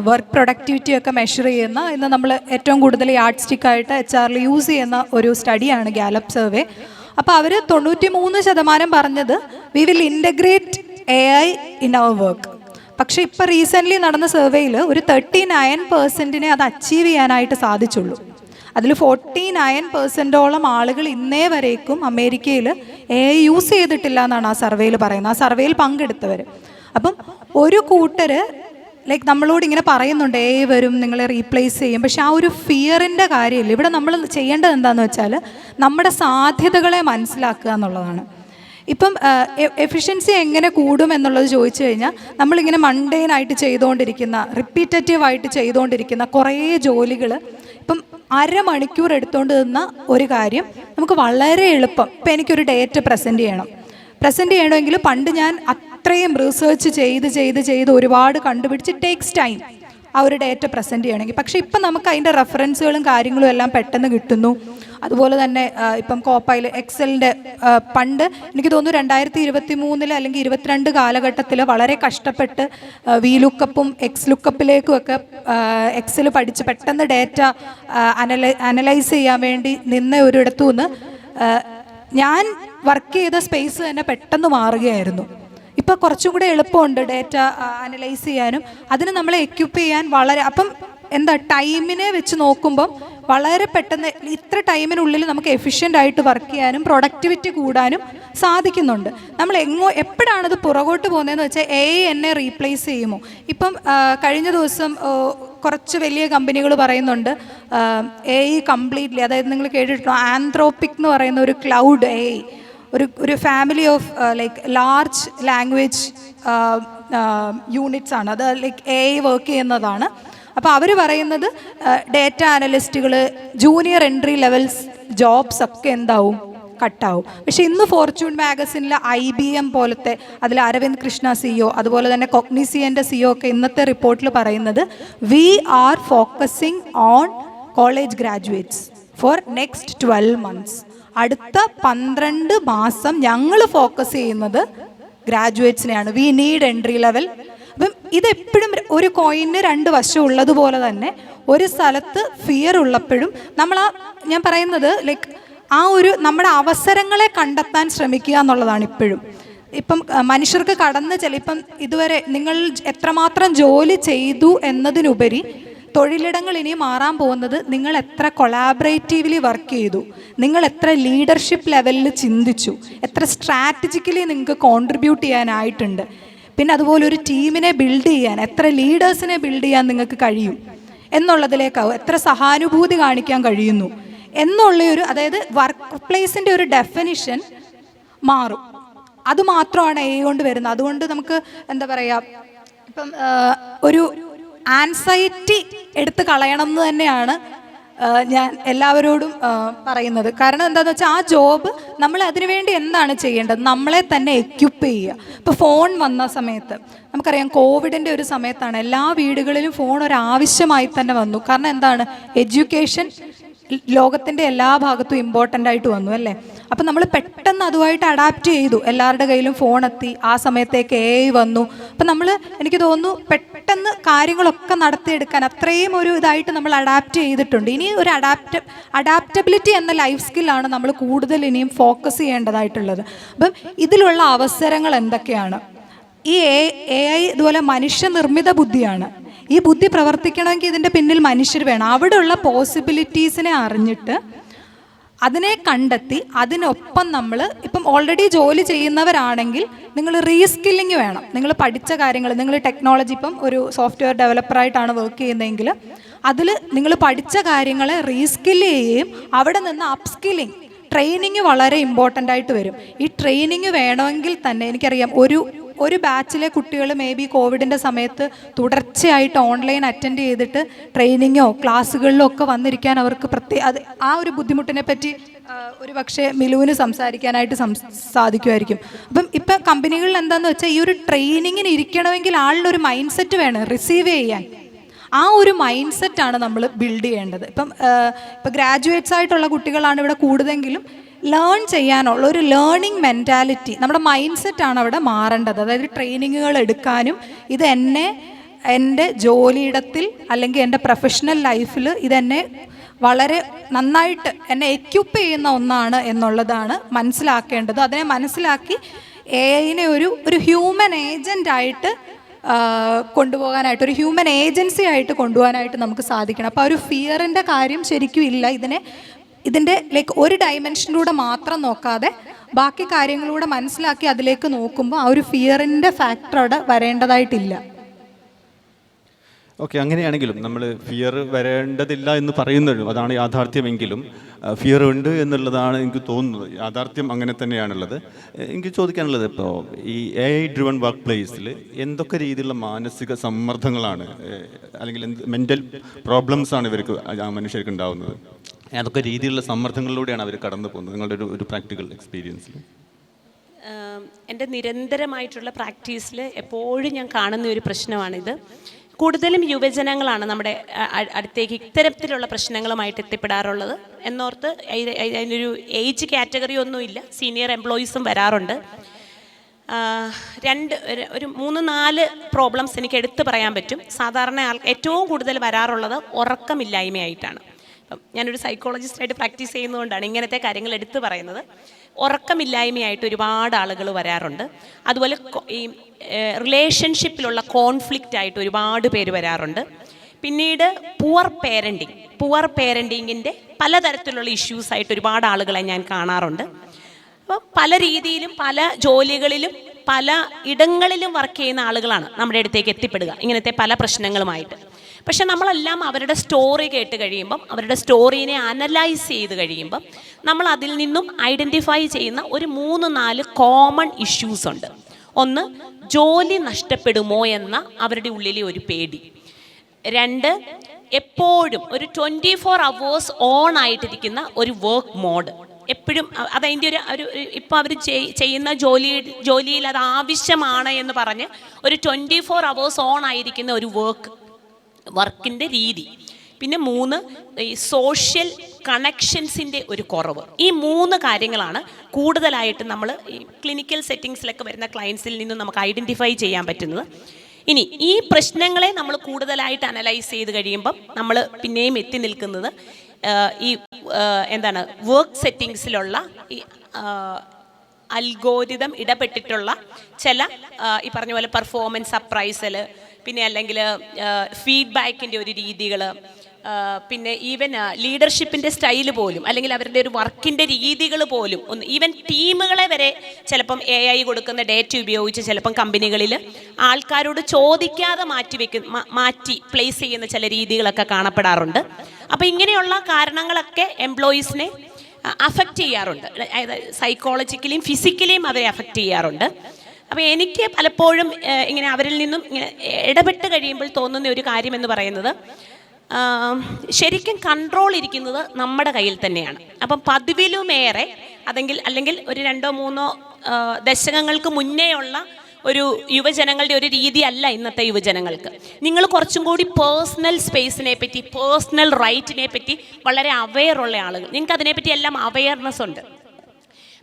വർക്ക് പ്രൊഡക്ടിവിറ്റിയും ഒക്കെ മെഷർ ചെയ്യുന്ന, ഇന്ന് നമ്മൾ ഏറ്റവും കൂടുതൽ യാർഡ് സ്റ്റിക്കായിട്ട് HR യൂസ് ചെയ്യുന്ന ഒരു സ്റ്റഡിയാണ് ഗാലപ്പ് സർവേ. അപ്പോൾ അവർ 93% പറഞ്ഞത് we will integrate AI in അവർ വർക്ക്. പക്ഷേ ഇപ്പോൾ റീസെൻ്റ്ലി നടന്ന സർവേയിൽ ഒരു 39% അത് അച്ചീവ് ചെയ്യാനായിട്ട് സാധിച്ചുള്ളൂ. അതിൽ 49% ആളുകൾ ഇന്നേ വരേക്കും അമേരിക്കയിൽ AI യൂസ് ചെയ്തിട്ടില്ല എന്നാണ് ആ സർവേയിൽ പറയുന്നത്, ആ സർവേയിൽ പങ്കെടുത്തവർ. അപ്പം ഒരു കൂട്ടർ ലൈക്ക് നമ്മളോട് ഇങ്ങനെ പറയുന്നുണ്ട് AI വരും, നിങ്ങളെ റീപ്ലേസ് ചെയ്യും. പക്ഷെ ആ ഒരു ഫിയറിൻ്റെ കാര്യമില്ല. ഇവിടെ നമ്മൾ ചെയ്യേണ്ടത് എന്താണെന്ന് വെച്ചാൽ നമ്മുടെ സാധ്യതകളെ മനസ്സിലാക്കുക എന്നുള്ളതാണ്. ഇപ്പം എഫിഷ്യൻസി എങ്ങനെ കൂടും എന്നുള്ളത് ചോദിച്ചു കഴിഞ്ഞാൽ നമ്മളിങ്ങനെ മണ്ടേനായിട്ട് ചെയ്തുകൊണ്ടിരിക്കുന്ന, റിപ്പീറ്ററ്റീവായിട്ട് ചെയ്തുകൊണ്ടിരിക്കുന്ന കുറേ ജോലികൾ, ഇപ്പം അരമണിക്കൂർ എടുത്തുകൊണ്ട് നിന്ന ഒരു കാര്യം നമുക്ക് വളരെ എളുപ്പം, ഇപ്പം എനിക്കൊരു ഡേറ്റ പ്രസൻറ്റ് ചെയ്യണമെങ്കിൽ പണ്ട് ഞാൻ അത്രയും റിസർച്ച് ചെയ്ത് ഒരുപാട് കണ്ടുപിടിച്ച് ടേക്സ് ടൈം ആ ഒരു ഡേറ്റ പ്രസൻറ്റ് ചെയ്യണമെങ്കിൽ. പക്ഷേ ഇപ്പം നമുക്ക് അതിൻ്റെ റെഫറൻസുകളും കാര്യങ്ങളും എല്ലാം പെട്ടെന്ന് കിട്ടുന്നു. അതുപോലെ തന്നെ ഇപ്പം കോപ്പയിൽ എക്സലിൻ്റെ പണ്ട് എനിക്ക് തോന്നുന്നു 2023 അല്ലെങ്കിൽ 22 കാലഘട്ടത്തിൽ വളരെ കഷ്ടപ്പെട്ട് വി ലുക്കപ്പും എക്സ് ലുക്കപ്പിലേക്കും ഒക്കെ എക്സൽ പഠിച്ച് പെട്ടെന്ന് ഡേറ്റ അനലൈസ് ചെയ്യാൻ വേണ്ടി നിന്ന ഒരിടത്തു നിന്ന് ഞാൻ വർക്ക് ചെയ്ത സ്പേസ് തന്നെ പെട്ടെന്ന് മാറുകയായിരുന്നു. ഇപ്പോൾ കുറച്ചും കൂടെ എളുപ്പമുണ്ട് ഡേറ്റ അനലൈസ് ചെയ്യാനും, അതിന് നമ്മളെ എക്യുപ്പ് ചെയ്യാൻ വളരെ, അപ്പം എന്താ ടൈമിനെ വെച്ച് നോക്കുമ്പം വളരെ പെട്ടെന്ന് ഇത്ര ടൈമിനുള്ളിൽ നമുക്ക് എഫിഷ്യൻ്റ് ആയിട്ട് വർക്ക് ചെയ്യാനും പ്രൊഡക്ടിവിറ്റി കൂടാനും സാധിക്കുന്നുണ്ട്. നമ്മൾ എപ്പോഴാണത് പുറകോട്ട് പോകുന്നതെന്ന് വെച്ചാൽ AI എന്നെ റീപ്ലേസ് ചെയ്യുമോ? ഇപ്പം കഴിഞ്ഞ ദിവസം കുറച്ച് വലിയ കമ്പനികൾ പറയുന്നുണ്ട് AI കംപ്ലീറ്റ്ലി, അതായത് നിങ്ങൾ കേട്ടിട്ടുണ്ടോ ആന്ത്രോപിക് എന്ന് പറയുന്ന ഒരു ക്ലൗഡ് AI, ഒരു family of like large language units ആണ്, അത് ലൈക്ക് AI വർക്ക് ചെയ്യുന്നതാണ്. അപ്പോൾ അവർ പറയുന്നത് ഡേറ്റ അനലിസ്റ്റുകൾ, ജൂനിയർ എൻട്രി ലെവൽസ് ജോബ്സ് ഒക്കെ എന്താവും, കട്ടാവും. പക്ഷേ ഇന്ന് ഫോർച്യൂൺ മാഗസിനിലെ IBM പോലത്തെ, അതിൽ അരവിന്ദ് കൃഷ്ണ CEO, അതുപോലെ തന്നെ കൊഗ്നിസിയൻ്റെ CEO ഒക്കെ ഇന്നത്തെ റിപ്പോർട്ടിൽ പറയുന്നത് we are focusing on college graduates for next 12 months. അടുത്ത 12 മാസം ഞങ്ങൾ ഫോക്കസ് ചെയ്യുന്നത് ഗ്രാജുവേറ്റ്സിനെയാണ്. We need entry level. അപ്പം ഇതെപ്പോഴും ഒരു കോയിന് രണ്ട് വശം ഉള്ളതുപോലെ തന്നെ ഒരു സ്ഥലത്ത് ഫിയർ ഉള്ളപ്പോഴും ഞാൻ പറയുന്നത് ലൈക്ക് നമ്മുടെ അവസരങ്ങളെ കണ്ടെത്താൻ ശ്രമിക്കുക എന്നുള്ളതാണ് ഇപ്പോഴും. ഇപ്പം മനുഷ്യർക്ക് ഇപ്പം ഇതുവരെ നിങ്ങൾ എത്രമാത്രം ജോലി ചെയ്തു എന്നതിനുപരി തൊഴിലിടങ്ങൾ ഇനി മാറാൻ പോകുന്നത് നിങ്ങൾ എത്ര കൊളാബറേറ്റീവ്ലി വർക്ക് ചെയ്തു, നിങ്ങൾ എത്ര ലീഡർഷിപ്പ് ലെവലിൽ ചിന്തിച്ചു, എത്ര സ്ട്രാറ്റജിക്കലി നിങ്ങൾക്ക് കോൺട്രിബ്യൂട്ട് ചെയ്യാനായിട്ടുണ്ട്, പിന്നെ അതുപോലെ ഒരു ടീമിനെ ബിൽഡ് ചെയ്യാൻ, എത്ര ലീഡേഴ്സിനെ ബിൽഡ് ചെയ്യാൻ നിങ്ങൾക്ക് കഴിയും എന്നുള്ളതിലേക്കാവും, എത്ര സഹാനുഭൂതി കാണിക്കാൻ കഴിയുന്നു അതായത് വർക്ക് പ്ലേസിൻ്റെ ഒരു ഡെഫിനിഷൻ മാറും. അതുമാത്രമാണ് AI കൊണ്ട് വരുന്നത്. അതുകൊണ്ട് നമുക്ക് എന്താ പറയുക, ഇപ്പം ഒരു ആൻസൈറ്റി എടുത്ത് കളയണം എന്ന് തന്നെയാണ് ഞാൻ എല്ലാവരോടും പറയുന്നത്. കാരണം എന്താണെന്ന് വെച്ചാൽ ആ ജോബ് നമ്മൾ അതിനുവേണ്ടി എന്താണ് ചെയ്യേണ്ടത്, നമ്മളെ തന്നെ എക്യുപ്പ് ചെയ്യുക. ഇപ്പോൾ ഫോൺ വന്ന സമയത്ത് നമുക്കറിയാം, കോവിഡിൻ്റെ ഒരു സമയത്താണ് എല്ലാ വീടുകളിലും ഫോൺ ഒരാവശ്യമായി തന്നെ വന്നു. കാരണം എന്താണ്, എഡ്യൂക്കേഷൻ ലോകത്തിൻ്റെ എല്ലാ ഭാഗത്തും ഇമ്പോർട്ടൻ്റ് ആയിട്ട് വന്നു അല്ലേ. അപ്പം നമ്മൾ പെട്ടെന്ന് അതുമായിട്ട് അഡാപ്റ്റ് ചെയ്തു. എല്ലാവരുടെ കയ്യിലും ഫോൺ എത്തി, ആ സമയത്തേക്ക് AI വന്നു. അപ്പം എനിക്ക് തോന്നുന്നു പെട്ടെന്ന് കാര്യങ്ങളൊക്കെ നടത്തിയെടുക്കാൻ അത്രയും ഒരു ഇതായിട്ട് നമ്മൾ അഡാപ്റ്റ് ചെയ്തിട്ടുണ്ട്. ഇനി ഒരു അഡാപ്റ്റബിലിറ്റി എന്ന ലൈഫ് സ്കില്ലാണ് നമ്മൾ കൂടുതൽ ഇനിയും ഫോക്കസ് ചെയ്യേണ്ടതായിട്ടുള്ളത്. അപ്പം ഇതിലുള്ള അവസരങ്ങൾ എന്തൊക്കെയാണ്? ഈ AI ഇതുപോലെ മനുഷ്യനിർമ്മിത ബുദ്ധിയാണ്. ഈ ബുദ്ധി പ്രവർത്തിക്കണമെങ്കിൽ ഇതിൻ്റെ പിന്നിൽ മനുഷ്യർ വേണം. അവിടെയുള്ള പോസിബിലിറ്റീസിനെ അറിഞ്ഞിട്ട് അതിനെ കണ്ടെത്തി അതിനൊപ്പം നമ്മൾ ഇപ്പം ഓൾറെഡി ജോലി ചെയ്യുന്നവരാണെങ്കിൽ നിങ്ങൾ റീസ്കില്ലിങ് വേണം. നിങ്ങൾ പഠിച്ച കാര്യങ്ങൾ, നിങ്ങൾ ടെക്നോളജി ഇപ്പം ഒരു സോഫ്റ്റ്വെയർ ഡെവലപ്പറായിട്ടാണ് വർക്ക് ചെയ്യുന്നതെങ്കിൽ അതിൽ നിങ്ങൾ പഠിച്ച കാര്യങ്ങളെ റീസ്കില്ല് ചെയ്യുകയും അവിടെ നിന്ന് അപ്സ്കില്ലിങ് ട്രെയിനിങ് വളരെ ഇമ്പോർട്ടൻ്റ് ആയിട്ട് വരും. ഈ ട്രെയിനിങ് വേണമെങ്കിൽ തന്നെ എനിക്കറിയാം ഒരു ബാച്ചിലെ കുട്ടികൾ മേ ബി കോവിഡിൻ്റെ സമയത്ത് തുടർച്ചയായിട്ട് ഓൺലൈൻ അറ്റൻഡ് ചെയ്തിട്ട് ട്രെയിനിങ്ങോ ക്ലാസ്സുകളിലോ ഒക്കെ വന്നിരിക്കാൻ അവർക്ക് ആ ഒരു ബുദ്ധിമുട്ടിനെ പറ്റി ഒരു പക്ഷേ മിലുവിന് സംസാരിക്കാനായിട്ട് സാധിക്കുമായിരിക്കും. ഇപ്പം കമ്പനികളിൽ എന്താണെന്ന് വെച്ചാൽ ഈ ഒരു ട്രെയിനിങ്ങിന് ഇരിക്കണമെങ്കിൽ ആളിനൊരു മൈൻഡ് സെറ്റ് വേണം റിസീവ് ചെയ്യാൻ. ആ ഒരു മൈൻഡ് സെറ്റാണ് നമ്മൾ ബിൽഡ് ചെയ്യേണ്ടത്. ഇപ്പം ഗ്രാജുവേറ്റ്സ് ആയിട്ടുള്ള കുട്ടികളാണ് ഇവിടെ കൂടുതലെങ്കിലും ലേൺ ചെയ്യാനുള്ള ഒരു ലേണിംഗ് മെൻറ്റാലിറ്റി, നമ്മുടെ മൈൻഡ് സെറ്റാണ് അവിടെ മാറേണ്ടത്. അതായത് ട്രെയിനിങ്ങുകൾ എടുക്കാനും ഇത് എൻ്റെ ജോലിയിടത്തിൽ അല്ലെങ്കിൽ എൻ്റെ പ്രൊഫഷണൽ ലൈഫിൽ ഇതെന്നെ വളരെ നന്നായിട്ട് എന്നെ എക്യുപ്പ് ചെയ്യുന്ന ഒന്നാണ് എന്നുള്ളതാണ് മനസ്സിലാക്കേണ്ടത്. അതിനെ മനസ്സിലാക്കി AIനെ ഒരു ഹ്യൂമൻ ഏജൻ്റായിട്ട് കൊണ്ടുപോകാനായിട്ട്, ഒരു ഹ്യൂമൻ ഏജൻസി ആയിട്ട് കൊണ്ടുപോകാനായിട്ട് നമുക്ക് സാധിക്കണം. അപ്പോൾ ആ ഒരു ഫിയറിൻ്റെ കാര്യം ശരിക്കും ഇല്ല. ഇതിൻ്റെ ലൈക്ക് ഒരു ഡയമെൻഷനിലൂടെ മാത്രം നോക്കാതെ ബാക്കി കാര്യങ്ങളിലൂടെ മനസ്സിലാക്കി അതിലേക്ക് നോക്കുമ്പോൾ ആ ഒരു ഫിയറിൻ്റെ ഫാക്ടർ അവിടെ വരേണ്ടതായിട്ടില്ല. ഓക്കെ, അങ്ങനെയാണെങ്കിലും നമ്മൾ ഫിയർ വരേണ്ടതില്ല എന്ന് പറയുന്നതും അതാണ് യാഥാർത്ഥ്യമെങ്കിലും ഫിയർ ഉണ്ട് എന്നുള്ളതാണ് എനിക്ക് തോന്നുന്നത്. യാഥാർത്ഥ്യം അങ്ങനെ തന്നെയാണുള്ളത്. എനിക്ക് ചോദിക്കാനുള്ളത്, ഇപ്പോൾ ഈ AI ഡ്രിവൺ വർക്ക് പ്ലേസിൽ എന്തൊക്കെ രീതിയിലുള്ള മാനസിക സമ്മർദ്ദങ്ങളാണ് അല്ലെങ്കിൽ മെൻ്റൽ പ്രോബ്ലംസാണ് മനുഷ്യർക്ക് ഉണ്ടാവുന്നത്? അതൊക്കെ രീതിയിലുള്ള സമ്മർദ്ദങ്ങളിലൂടെയാണ് അവർ കടന്നു പോകുന്നത് നിങ്ങളുടെ ഒരു പ്രാക്ടിക്കൽ എക്സ്പീരിയൻസിൽ? എൻ്റെ നിരന്തരമായിട്ടുള്ള പ്രാക്ടീസിൽ എപ്പോഴും ഞാൻ കാണുന്ന ഒരു പ്രശ്നമാണിത്. കൂടുതലും യുവജനങ്ങളാണ് നമ്മുടെ അടുത്തേക്ക് ഇത്തരത്തിലുള്ള പ്രശ്നങ്ങളുമായിട്ട് എത്തിപ്പെടാറുള്ളത് എന്നോർത്ത് അതിനൊരു ഏജ് കാറ്റഗറി ഒന്നുമില്ല. സീനിയർ എംപ്ലോയീസും വരാറുണ്ട്. ഒരു 3-4 പ്രോബ്ലംസ് എനിക്ക് എടുത്തു പറയാൻ പറ്റും. സാധാരണ ഏറ്റവും കൂടുതൽ വരാറുള്ളത് ഉറക്കമില്ലായ്മയായിട്ടാണ്. അപ്പം ഞാനൊരു സൈക്കോളജിസ്റ്റായിട്ട് പ്രാക്ടീസ് ചെയ്യുന്നതുകൊണ്ടാണ് ഇങ്ങനത്തെ കാര്യങ്ങൾ എടുത്തു പറയുന്നത്. ഉറക്കമില്ലായ്മയായിട്ട് ഒരുപാട് ആളുകൾ വരാറുണ്ട്. അതുപോലെ ഈ റിലേഷൻഷിപ്പിലുള്ള കോൺഫ്ലിക്റ്റ് ആയിട്ട് ഒരുപാട് പേര് വരാറുണ്ട്. പിന്നീട് പുവർ പേരൻറ്റിങ്ങിൻ്റെ പലതരത്തിലുള്ള ഇഷ്യൂസായിട്ട് ഒരുപാട് ആളുകളെ ഞാൻ കാണാറുണ്ട്. അപ്പം പല രീതിയിലും പല ജോലികളിലും പല ഇടങ്ങളിലും വർക്ക് ചെയ്യുന്ന ആളുകളാണ് നമ്മുടെ അടുത്തേക്ക് എത്തിപ്പെടുക ഇങ്ങനത്തെ പല പ്രശ്നങ്ങളുമായിട്ട്. പക്ഷെ നമ്മളെല്ലാം അവരുടെ സ്റ്റോറി കേട്ട് കഴിയുമ്പം, അവരുടെ സ്റ്റോറീനെ അനലൈസ് ചെയ്ത് കഴിയുമ്പം നമ്മൾ അതിൽ നിന്നും ഐഡൻറ്റിഫൈ ചെയ്യുന്ന ഒരു 3-4 കോമൺ ഇഷ്യൂസ് ഉണ്ട്. ഒന്ന്, ജോലി നഷ്ടപ്പെടുമോ എന്ന അവരുടെ ഉള്ളിലെ ഒരു പേടി. 2, എപ്പോഴും ഒരു 24 hours ഓൺ ആയിട്ടിരിക്കുന്ന ഒരു വർക്ക് മോഡ്. എപ്പോഴും അതതിൻ്റെ ഒരു ഇപ്പോൾ അവർ ചെയ്യുന്ന ജോലിയിൽ അത് ആവശ്യമാണ് എന്ന് പറഞ്ഞ് ഒരു 24 hours ഓൺ ആയിരിക്കുന്ന ഒരു വർക്കിൻ്റെ രീതി. പിന്നെ 3, ഈ സോഷ്യൽ കണക്ഷൻസിൻ്റെ ഒരു കുറവ്. ഈ 3 കാര്യങ്ങളാണ് കൂടുതലായിട്ട് നമ്മൾ ഈ ക്ലിനിക്കൽ സെറ്റിങ്സിലൊക്കെ വരുന്ന ക്ലയൻസിൽ നിന്നും നമുക്ക് ഐഡൻറ്റിഫൈ ചെയ്യാൻ പറ്റുന്നത്. ഇനി ഈ പ്രശ്നങ്ങളെ നമ്മൾ കൂടുതലായിട്ട് അനലൈസ് ചെയ്ത് കഴിയുമ്പം നമ്മൾ പിന്നെയും എത്തി നിൽക്കുന്നത് ഈ എന്താണ് വർക്ക് സെറ്റിങ്സിലുള്ള ഈ അൽഗോരിതം ഇടപെട്ടിട്ടുള്ള ചില ഈ പറഞ്ഞ പോലെ പെർഫോമൻസ് അപ്രൈസൽ, പിന്നെ അല്ലെങ്കിൽ ഫീഡ്ബാക്കിൻ്റെ ഒരു രീതികൾ, പിന്നെ ഈവൻ ലീഡർഷിപ്പിൻ്റെ സ്റ്റൈല് പോലും, അല്ലെങ്കിൽ അവരുടെ ഒരു വർക്കിൻ്റെ രീതികൾ പോലും ഒന്ന്, ഈവൻ ടീമുകളെ വരെ ചിലപ്പം AI കൊടുക്കുന്ന ഡേറ്റ ഉപയോഗിച്ച് ചിലപ്പം കമ്പനികളിൽ ആൾക്കാരോട് ചോദിക്കാതെ മാറ്റി പ്ലേസ് ചെയ്യുന്ന ചില രീതികളൊക്കെ കാണപ്പെടാറുണ്ട്. അപ്പോൾ ഇങ്ങനെയുള്ള കാരണങ്ങളൊക്കെ എംപ്ലോയീസിനെ അഫക്റ്റ് ചെയ്യാറുണ്ട്, അതായത് സൈക്കോളജിക്കലിയും ഫിസിക്കലിയും അവരെ അഫക്റ്റ് ചെയ്യാറുണ്ട്. അപ്പോൾ എനിക്ക് പലപ്പോഴും ഇങ്ങനെ അവരിൽ നിന്നും ഇങ്ങനെ ഇടപെട്ട് കഴിയുമ്പോൾ തോന്നുന്ന ഒരു കാര്യം എന്ന് പറയുന്നത്, ശരിക്കും കൺട്രോൾ ഇരിക്കുന്നത് നമ്മുടെ കയ്യിൽ തന്നെയാണ്. അപ്പം പതിവിലുമേറെ അല്ലെങ്കിൽ ഒരു 2-3 ദശകങ്ങൾക്ക് മുന്നേ ഉള്ള ഒരു യുവജനങ്ങളുടെ ഒരു രീതിയല്ല ഇന്നത്തെ യുവജനങ്ങൾക്ക്. നിങ്ങൾ കുറച്ചും കൂടി പേഴ്സണൽ സ്പേസിനെ പറ്റി, പേഴ്സണൽ റൈറ്റിനെ പറ്റി വളരെ അവെയറുള്ള ആളുകൾ, നിങ്ങൾക്ക് അതിനെപ്പറ്റി എല്ലാം അവെയർനെസ് ഉണ്ട്.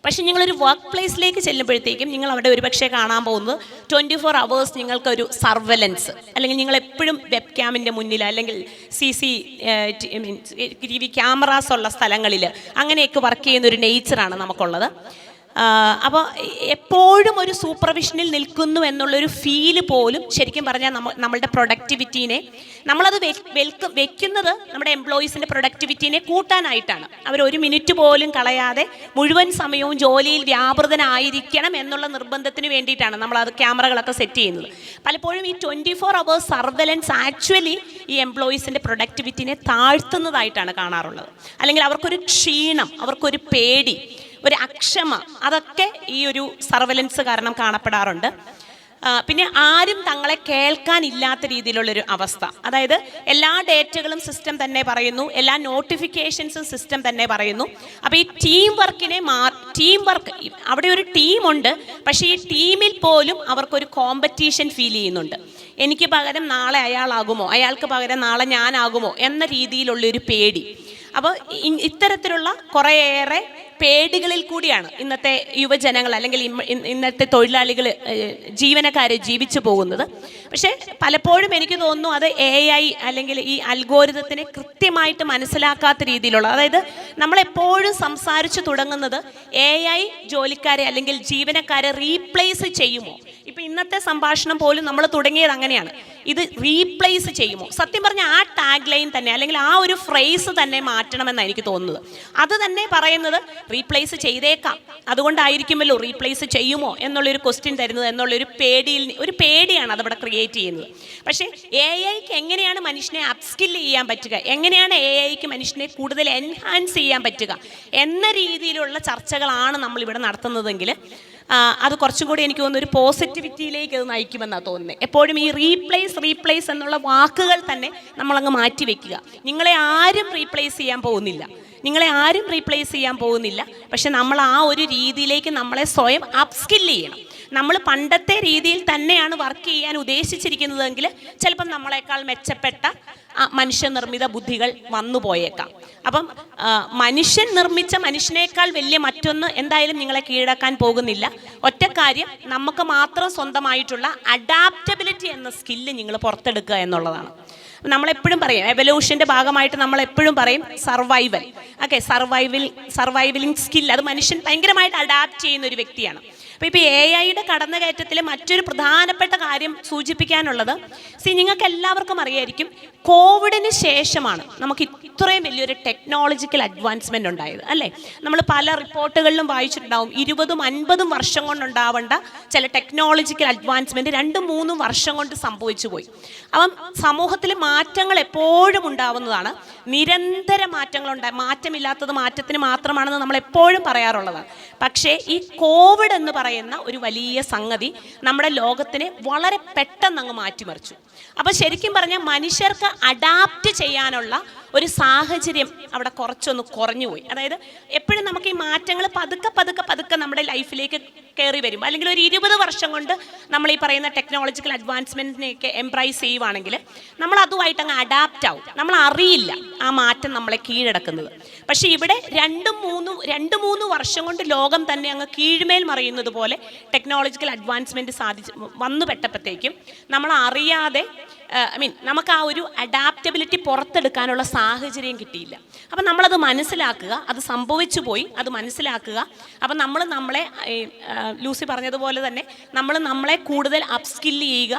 പക്ഷേ നിങ്ങളൊരു വർക്ക് പ്ലേസിലേക്ക് ചെല്ലുമ്പോഴത്തേക്കും നിങ്ങൾ അവിടെ ഒരുപക്ഷെ കാണാൻ പോകുന്നത് 24 hours നിങ്ങൾക്കൊരു സർവലൻസ്, അല്ലെങ്കിൽ നിങ്ങൾ എപ്പോഴും വെബ് ക്യാമിൻ്റെ മുന്നിൽ അല്ലെങ്കിൽ CCTV ക്യാമറാസ് ഉള്ള സ്ഥലങ്ങളിൽ അങ്ങനെയൊക്കെ വർക്ക് ചെയ്യുന്ന ഒരു നേച്ചറാണ് നമുക്കുള്ളത്. അപ്പോൾ എപ്പോഴും ഒരു സൂപ്പർവിഷനിൽ നിൽക്കുന്നു എന്നുള്ളൊരു ഫീല് പോലും ശരിക്കും പറഞ്ഞാൽ നമ്മളുടെ പ്രൊഡക്ടിവിറ്റീനെ നമ്മളത് വെക്കുന്നത് നമ്മുടെ എംപ്ലോയീസിൻ്റെ പ്രൊഡക്ടിവിറ്റീനെ കൂട്ടാനായിട്ടാണ്. അവർ 1 മിനിറ്റ് പോലും കളയാതെ മുഴുവൻ സമയവും ജോലിയിൽ വ്യാപൃതനായിരിക്കണം എന്നുള്ള നിർബന്ധത്തിന് വേണ്ടിയിട്ടാണ് നമ്മളത് ക്യാമറകളൊക്കെ സെറ്റ് ചെയ്യുന്നത്. പലപ്പോഴും ഈ 24 hours സർവലൻസ് ആക്ച്വലി ഈ എംപ്ലോയീസിൻ്റെ പ്രൊഡക്ടിവിറ്റീനെ താഴ്ത്തുന്നതായിട്ടാണ് കാണാറുള്ളത്. അല്ലെങ്കിൽ അവർക്കൊരു ക്ഷീണം, അവർക്കൊരു പേടി, ഒരു അക്ഷമ, അതൊക്കെ ഈ ഒരു സർവലൻസ് കാരണം കാണപ്പെടാറുണ്ട്. പിന്നെ ആരും തങ്ങളെ കേൾക്കാനില്ലാത്ത രീതിയിലുള്ളൊരു അവസ്ഥ, അതായത് എല്ലാ ഡേറ്റകളും സിസ്റ്റം തന്നെ പറയുന്നു, എല്ലാ നോട്ടിഫിക്കേഷൻസും സിസ്റ്റം തന്നെ പറയുന്നു. അപ്പോൾ ഈ ടീം വർക്ക് അവിടെ ഒരു ടീമുണ്ട്, പക്ഷേ ഈ ടീമിൽ പോലും അവർക്കൊരു കോമ്പറ്റീഷൻ ഫീൽ ചെയ്യുന്നുണ്ട്. എനിക്ക് പകരം നാളെ അയാളാകുമോ, അയാൾക്ക് പകരം നാളെ ഞാനാകുമോ എന്ന രീതിയിലുള്ളൊരു പേടി. അപ്പോൾ ഇത്തരത്തിലുള്ള കുറേയേറെ പേടികളിൽ കൂടിയാണ് ഇന്നത്തെ യുവജനങ്ങൾ അല്ലെങ്കിൽ ഇന്നത്തെ തൊഴിലാളികൾ, ജീവനക്കാരെ ജീവിച്ചു പോകുന്നത്. പക്ഷേ പലപ്പോഴും എനിക്ക് തോന്നുന്നു അത് AI അല്ലെങ്കിൽ ഈ അൽഗോരിതത്തിനെ കൃത്യമായിട്ട് മനസ്സിലാക്കാത്ത രീതിയിലുള്ള, അതായത് നമ്മളെപ്പോഴും സംസാരിച്ചു തുടങ്ങുന്നത് AI ജോലിക്കാരെ അല്ലെങ്കിൽ ജീവനക്കാരെ റീപ്ലേസ് ചെയ്യുമോ. ഇപ്പം ഇന്നത്തെ സംഭാഷണം പോലും നമ്മൾ തുടങ്ങിയത് അങ്ങനെയാണ്, ഇത് റീപ്ലേസ് ചെയ്യുമോ. സത്യം പറഞ്ഞാൽ ആ ടാഗ് ലൈൻ തന്നെ അല്ലെങ്കിൽ ആ ഒരു ഫ്രേസ് തന്നെ മാറ്റണമെന്നാണ് എനിക്ക് തോന്നുന്നത്. അത് തന്നെ പറയുന്നത് റീപ്ലേസ് ചെയ്തേക്കാം, അതുകൊണ്ടായിരിക്കുമല്ലോ റീപ്ലേസ് ചെയ്യുമോ എന്നുള്ളൊരു ക്വസ്റ്റ്യൻ തരുന്നത് എന്നുള്ളൊരു പേടിയാണ് അതവിടെ ക്രിയേറ്റ് ചെയ്യുന്നത്. പക്ഷേ AIക്ക് എങ്ങനെയാണ് മനുഷ്യനെ അപ്സ്കിൽ ചെയ്യാൻ പറ്റുക, എങ്ങനെയാണ് AIക്ക് മനുഷ്യനെ കൂടുതൽ എൻഹാൻസ് ചെയ്യാൻ പറ്റുക എന്ന രീതിയിലുള്ള ചർച്ചകളാണ് നമ്മളിവിടെ നടത്തുന്നതെങ്കിൽ അത് കുറച്ചും കൂടി എനിക്ക് തോന്നുന്നു ഒരു പോസിറ്റിവിറ്റിയിലേക്ക് അത് നയിക്കുമെന്നാണ് തോന്നുന്നത്. എപ്പോഴും ഈ റീപ്ലേസ് എന്നുള്ള വാക്കുകൾ തന്നെ നമ്മളങ്ങ് മാറ്റി വെക്കുക. നിങ്ങളെ ആരും റീപ്ലേസ് ചെയ്യാൻ പോകുന്നില്ല, പക്ഷെ നമ്മൾ ആ ഒരു രീതിയിലേക്ക് നമ്മളെ സ്വയം അപ്സ്കിൽ ചെയ്യണം. നമ്മൾ പണ്ടത്തെ രീതിയിൽ തന്നെയാണ് വർക്ക് ചെയ്യാൻ ഉദ്ദേശിച്ചിരിക്കുന്നതെങ്കിൽ ചിലപ്പം നമ്മളെക്കാൾ മെച്ചപ്പെട്ട മനുഷ്യനിർമ്മിത ബുദ്ധികൾ വന്നു പോയേക്കാം. അപ്പം മനുഷ്യൻ നിർമ്മിച്ച മനുഷ്യനേക്കാൾ വലിയ മറ്റൊന്ന് എന്തായാലും നിങ്ങളെ കീഴടക്കാൻ പോകുന്നില്ല. ഒറ്റ കാര്യം, നമുക്ക് മാത്രം സ്വന്തമായിട്ടുള്ള അഡാപ്റ്റബിലിറ്റി എന്ന സ്കില്ല് നിങ്ങൾ പുറത്തെടുക്കുക എന്നുള്ളതാണ്. നമ്മളെപ്പോഴും പറയും എവല്യൂഷൻ്റെ ഭാഗമായിട്ട് നമ്മളെപ്പോഴും പറയും സർവൈവൽ. ഓക്കെ, സർവൈവലിംഗ് സ്കിൽ, അത് മനുഷ്യൻ ഭയങ്കരമായിട്ട് അഡാപ്റ്റ് ചെയ്യുന്ന ഒരു വ്യക്തിയാണ്. അപ്പോൾ ഇപ്പോൾ AIയുടെ കടന്നുകയറ്റത്തിൽ മറ്റൊരു പ്രധാനപ്പെട്ട കാര്യം സൂചിപ്പിക്കാനുള്ളത്, നിങ്ങൾക്ക് എല്ലാവർക്കും അറിയായിരിക്കും, കോവിഡിന് ശേഷമാണ് നമുക്ക് ഇത്രയും വലിയൊരു ടെക്നോളജിക്കൽ അഡ്വാൻസ്മെൻ്റ് ഉണ്ടായത്, അല്ലേ? നമ്മൾ പല റിപ്പോർട്ടുകളിലും വായിച്ചിട്ടുണ്ടാവും 20-50 വർഷം കൊണ്ടുണ്ടാവേണ്ട ചില ടെക്നോളജിക്കൽ അഡ്വാൻസ്മെൻറ്റ് 2-3 വർഷം കൊണ്ട് സംഭവിച്ചു പോയി. അപ്പം സമൂഹത്തിൽ മാറ്റങ്ങൾ എപ്പോഴും ഉണ്ടാവുന്നതാണ്, നിരന്തര മാറ്റമില്ലാത്തത് മാറ്റത്തിന് മാത്രമാണെന്ന് നമ്മൾ എപ്പോഴും പറയാറുള്ളതാണ്. പക്ഷേ ഈ കോവിഡ് എന്ന് പറയുന്ന ഒരു വലിയ സംഗതി നമ്മുടെ ലോകത്തിനെ വളരെ പെട്ടെന്ന് അങ്ങ് മാറ്റിമറിച്ചു. അപ്പോൾ ശരിക്കും പറഞ്ഞാൽ മനുഷ്യർക്ക് അഡാപ്റ്റ് ചെയ്യാനുള്ള ഒരു സാഹചര്യം അവിടെ കുറച്ചൊന്ന് കുറഞ്ഞുപോയി. അതായത് എപ്പോഴും നമുക്ക് ഈ മാറ്റങ്ങൾ പതുക്കെ നമ്മുടെ ലൈഫിലേക്ക് കയറി വരുമ്പോൾ, അല്ലെങ്കിൽ ഒരു 20 വർഷം കൊണ്ട് നമ്മൾ ഈ പറയുന്ന ടെക്നോളജിക്കൽ അഡ്വാൻസ്മെൻറ്റിനെയൊക്കെ എംബ്രൈസ് ചെയ്യുവാണെങ്കിൽ നമ്മൾ അതുമായിട്ട് അങ്ങ് അഡാപ്റ്റ് ആവും. നമ്മൾ അറിയില്ല ആ മാറ്റം നമ്മളെ കീഴടക്കുന്നത്. പക്ഷേ ഇവിടെ 2-3 വർഷം കൊണ്ട് ലോകം തന്നെ അങ്ങ് കീഴ്മേൽ മറിയുന്നത് പോലെ ടെക്നോളജിക്കൽ അഡ്വാൻസ്മെൻറ്റ് വന്നു പെട്ടപ്പോഴത്തേക്കും നമ്മൾ അറിയാതെ നമുക്ക് ആ ഒരു അഡാപ്റ്റബിലിറ്റി പുറത്തെടുക്കാനുള്ള സാഹചര്യം കിട്ടിയില്ല. അപ്പം നമ്മളത് മനസ്സിലാക്കുക, അത് സംഭവിച്ചു പോയി, അത് മനസ്സിലാക്കുക. അപ്പം നമ്മൾ നമ്മളെ ലൂസി പറഞ്ഞതുപോലെ തന്നെ നമ്മളെ കൂടുതൽ അപ്സ്കില്ല് ചെയ്യുക.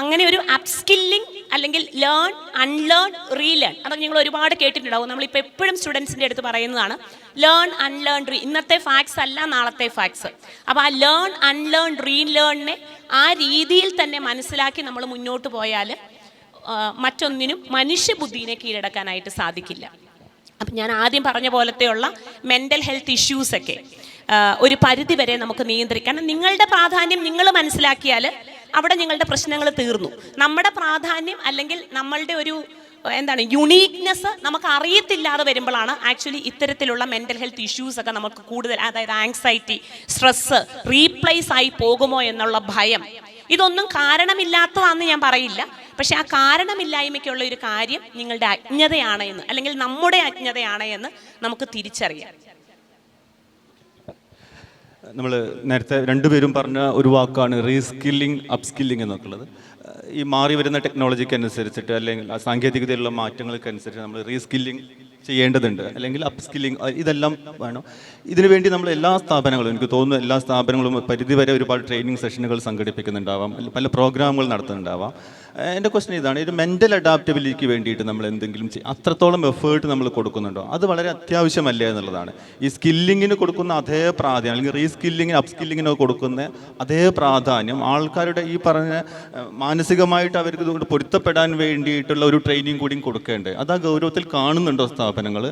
അങ്ങനെ ഒരു അപ്സ്കില്ലിങ് അല്ലെങ്കിൽ ലേൺ, അൺലേൺ, റീലേൺ, അതൊക്കെ നിങ്ങൾ ഒരുപാട് കേട്ടിട്ടുണ്ടാവും. നമ്മളിപ്പോൾ എപ്പോഴും സ്റ്റുഡൻസിൻ്റെ അടുത്ത് പറയുന്നതാണ് ലേൺ, അൺലേൺ, ഇന്നത്തെ ഫാക്ട്സ് അല്ല നാളത്തെ ഫാക്ട്സ്. അപ്പോൾ ആ ലേൺ, അൺലേൺ, റീലേണിനെ ആ രീതിയിൽ തന്നെ മനസ്സിലാക്കി നമ്മൾ മുന്നോട്ട് പോയാൽ മറ്റൊന്നിനും മനുഷ്യബുദ്ധിയെ കീഴടക്കാനായിട്ട് സാധിക്കില്ല. അപ്പം ഞാൻ ആദ്യം പറഞ്ഞ പോലത്തെയുള്ള മെൻ്റൽ ഹെൽത്ത് ഇഷ്യൂസൊക്കെ ഒരു പരിധി വരെ നമുക്ക് നിയന്ത്രിക്കാൻ, നിങ്ങളുടെ പ്രാധാന്യം നിങ്ങൾ മനസ്സിലാക്കിയാൽ അവിടെ നിങ്ങളുടെ പ്രശ്നങ്ങൾ തീർന്നു. നമ്മുടെ പ്രാധാന്യം അല്ലെങ്കിൽ നമ്മളുടെ ഒരു യുണീക്നെസ് നമുക്ക് അറിയത്തില്ലാതെ വരുമ്പോഴാണ് ആക്ച്വലി ഇത്തരത്തിലുള്ള മെൻ്റൽ ഹെൽത്ത് ഇഷ്യൂസ് ഒക്കെ നമുക്ക് കൂടുതൽ, അതായത് ആങ്സൈറ്റി, സ്ട്രെസ്സ് റീപ്ലേസ് ആയി പോകുമോ എന്നുള്ള ഭയം. ഇതൊന്നും കാരണമില്ലാത്തതാണെന്ന് ഞാൻ പറയില്ല, പക്ഷെ ആ കാരണമില്ലായ്മയ്ക്കുള്ള ഒരു കാര്യം നിങ്ങളുടെ അജ്ഞതയാണ് എന്ന്, അല്ലെങ്കിൽ നമ്മുടെ അജ്ഞതയാണ് എന്ന് നമുക്ക് തിരിച്ചറിയാം. നമ്മൾ നേരത്തെ രണ്ടുപേരും പറഞ്ഞ ഒരു വാക്കാണ് റീസ്കില്ലിംഗ്, അപ്സ്കില്ലിംഗ് എന്നൊക്കെയുള്ളത്. ഈ മാറി വരുന്ന ടെക്നോളജിക്ക് അനുസരിച്ചിട്ട് അല്ലെങ്കിൽ ആ സാങ്കേതികതയിലുള്ള മാറ്റങ്ങൾക്കനുസരിച്ച് നമ്മൾ റീസ്കില്ലിംഗ് ചെയ്യേണ്ടതുണ്ട്, അല്ലെങ്കിൽ അപ്സ്കില്ലിംഗ്, ഇതെല്ലാം വേണം. ഇതിനുവേണ്ടി നമ്മൾ എല്ലാ സ്ഥാപനങ്ങളും, എനിക്ക് തോന്നുന്നു എല്ലാ സ്ഥാപനങ്ങളും പരിധിവരെ ഒരുപാട് ട്രെയിനിങ് സെഷനുകൾ സംഘടിപ്പിക്കുന്നുണ്ടാവാം, പല പ്രോഗ്രാമുകൾ നടത്തുന്നുണ്ടാവാം. എൻ്റെ ക്വസ്റ്റ്യൻ ഇതാണ്, ഒരു മെൻ്റൽ അഡാപ്റ്റബിലിറ്റിക്ക് വേണ്ടിയിട്ട് നമ്മൾ എന്തെങ്കിലും അത്രത്തോളം എഫേർട്ട് നമ്മൾ കൊടുക്കുന്നുണ്ടോ? അത് വളരെ അത്യാവശ്യമല്ലേ എന്നുള്ളതാണ്. ഈ സ്കില്ലിങ്ങിന് കൊടുക്കുന്ന അതേ പ്രാധാന്യം, അല്ലെങ്കിൽ റീസ്കില്ലിങ്ങിന്, അപ്സ്കില്ലിങ്ങിനോ കൊടുക്കുന്ന അതേ പ്രാധാന്യം ആൾക്കാരുടെ ഈ പറഞ്ഞ മാനസികമായിട്ട് അവർക്ക് ഇതുകൊണ്ട് പൊരുത്തപ്പെടാൻ വേണ്ടിയിട്ടുള്ള ഒരു ട്രെയിനിങ് കൂടിയും കൊടുക്കേണ്ടത്. അത് ആ ഗൗരവത്തിൽ കാണുന്നുണ്ടോ സ്ഥാപനങ്ങൾ?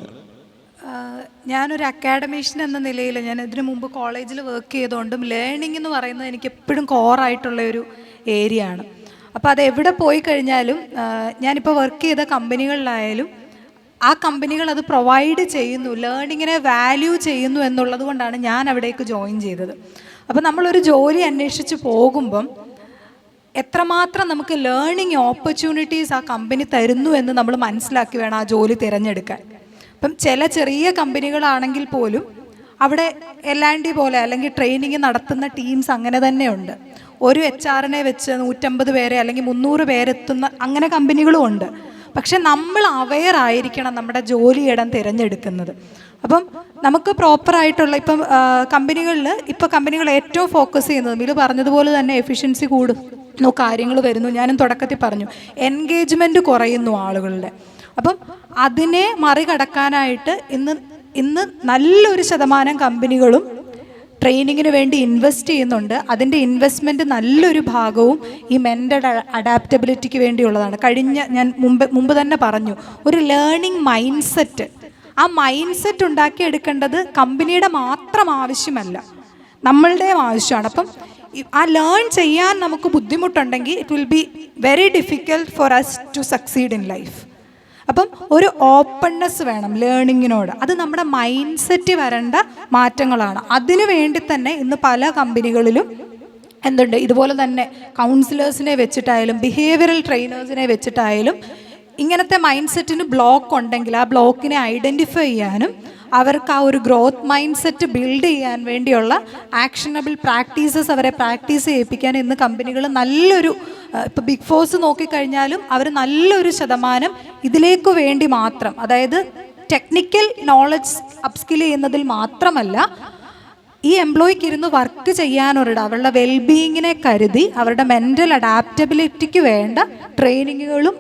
ഞാനൊരു അക്കാഡമീഷ്യൻ എന്ന നിലയിൽ, ഞാൻ ഇതിനു മുമ്പ് കോളേജിൽ വർക്ക് ചെയ്തുകൊണ്ടും ലേണിംഗ് എന്ന് പറയുന്നത് എനിക്ക് എപ്പോഴും കോറായിട്ടുള്ള ഒരു ഏരിയ ആണ്. അപ്പോൾ അത് എവിടെ പോയി കഴിഞ്ഞാലും, ഞാനിപ്പോൾ വർക്ക് ചെയ്ത കമ്പനികളിലായാലും ആ കമ്പനികൾ അത് പ്രൊവൈഡ് ചെയ്യുന്നു, ലേണിങ്ങിനെ വാല്യൂ ചെയ്യുന്നു എന്നുള്ളത് കൊണ്ടാണ് ഞാൻ അവിടേക്ക് ജോയിൻ ചെയ്തത്. അപ്പോൾ നമ്മളൊരു ജോലി അന്വേഷിച്ച് പോകുമ്പം എത്രമാത്രം നമുക്ക് ലേണിംഗ് ഓപ്പർച്യൂണിറ്റീസ് ആ കമ്പനി തരുന്നു എന്ന് നമ്മൾ മനസ്സിലാക്കി വേണം ആ ജോലി തിരഞ്ഞെടുക്കാൻ. ഇപ്പം ചില ചെറിയ കമ്പനികളാണെങ്കിൽ പോലും അവിടെ L&D പോലെ അല്ലെങ്കിൽ ട്രെയിനിങ് നടത്തുന്ന ടീംസ് അങ്ങനെ തന്നെയുണ്ട്. ഒരു HR-നെ വെച്ച് 150 പേരെ അല്ലെങ്കിൽ 300 പേരെത്തുന്ന അങ്ങനെ കമ്പനികളും ഉണ്ട്. പക്ഷെ നമ്മൾ അവെയർ ആയിരിക്കണം നമ്മുടെ ജോലിയിടം തിരഞ്ഞെടുക്കുന്നത്. അപ്പം നമുക്ക് പ്രോപ്പറായിട്ടുള്ള ഇപ്പം കമ്പനികൾ ഏറ്റവും ഫോക്കസ് ചെയ്യുന്നത് മിലു പറഞ്ഞതുപോലെ തന്നെ എഫിഷ്യൻസി കൂടുന്നു, കാര്യങ്ങൾ വരുന്നു. ഞാനും തുടക്കത്തിൽ പറഞ്ഞു എൻഗേജ്മെൻറ്റ് കുറയുന്നു ആളുകളുടെ. അപ്പം അതിനെ മറികടക്കാനായിട്ട് ഇന്ന് നല്ലൊരു ശതമാനം കമ്പനികളും ട്രെയിനിങ്ങിന് വേണ്ടി ഇൻവെസ്റ്റ് ചെയ്യുന്നുണ്ട്. അതിൻ്റെ ഇൻവെസ്റ്റ്മെൻറ്റ് നല്ലൊരു ഭാഗവും ഈ മെൻ്റൽ അഡാപ്റ്റബിലിറ്റിക്ക് വേണ്ടിയുള്ളതാണ്. ഞാൻ മുമ്പ് തന്നെ പറഞ്ഞു, ഒരു ലേണിംഗ് മൈൻഡ് സെറ്റ്, ആ മൈൻഡ് സെറ്റ് ഉണ്ടാക്കിയെടുക്കേണ്ടത് കമ്പനിയുടെ മാത്രം ആവശ്യമല്ല, നമ്മളുടെയും ആവശ്യമാണ്. അപ്പം ആ ലേൺ ചെയ്യാൻ നമുക്ക് ബുദ്ധിമുട്ടുണ്ടെങ്കിൽ it will be very difficult for us to succeed in life. അപ്പം ഒരു ഓപ്പൺനെസ് വേണം ലേണിങ്ങിനോട്. അത് നമ്മുടെ മൈൻഡ് സെറ്റ് വരേണ്ട മാറ്റങ്ങളാണ്. അതിനു വേണ്ടി തന്നെ ഇന്ന് പല കമ്പനികളിലും ഇതുപോലെ തന്നെ കൗൺസിലേഴ്സിനെ വെച്ചിട്ടായാലും ബിഹേവിയറൽ ട്രെയിനേഴ്സിനെ വെച്ചിട്ടായാലും ഇങ്ങനത്തെ മൈൻഡ് സെറ്റിന് ബ്ലോക്ക് ഉണ്ടെങ്കിൽ ആ ബ്ലോക്കിനെ ഐഡൻറ്റിഫൈ ചെയ്യാനും അവർക്ക് ആ ഒരു ഗ്രോത്ത് മൈൻഡ് സെറ്റ് ബിൽഡ് ചെയ്യാൻ വേണ്ടിയുള്ള ആക്ഷനബിൾ പ്രാക്ടീസസ് അവരെ പ്രാക്ടീസ് ചെയ്യിപ്പിക്കാൻ ഇന്ന് കമ്പനികൾ നല്ലൊരു, ഇപ്പോൾ ബിഗ് ഫോഴ്സ് നോക്കിക്കഴിഞ്ഞാലും അവർ നല്ലൊരു ശതമാനം ഇതിലേക്ക് വേണ്ടി മാത്രം, അതായത് ടെക്നിക്കൽ നോളജ് അപ്സ്കിൽ ചെയ്യുന്നതിൽ മാത്രമല്ല ഈ എംപ്ലോയിക്ക് ഇരുന്ന് വർക്ക് ചെയ്യാനൊരിട അവരുടെ വെൽബീയിങ്ങിനെ കരുതി അവരുടെ മെൻ്റൽ അഡാപ്റ്റബിലിറ്റിക്ക് വേണ്ട ട്രെയിനിങ്ങുകളും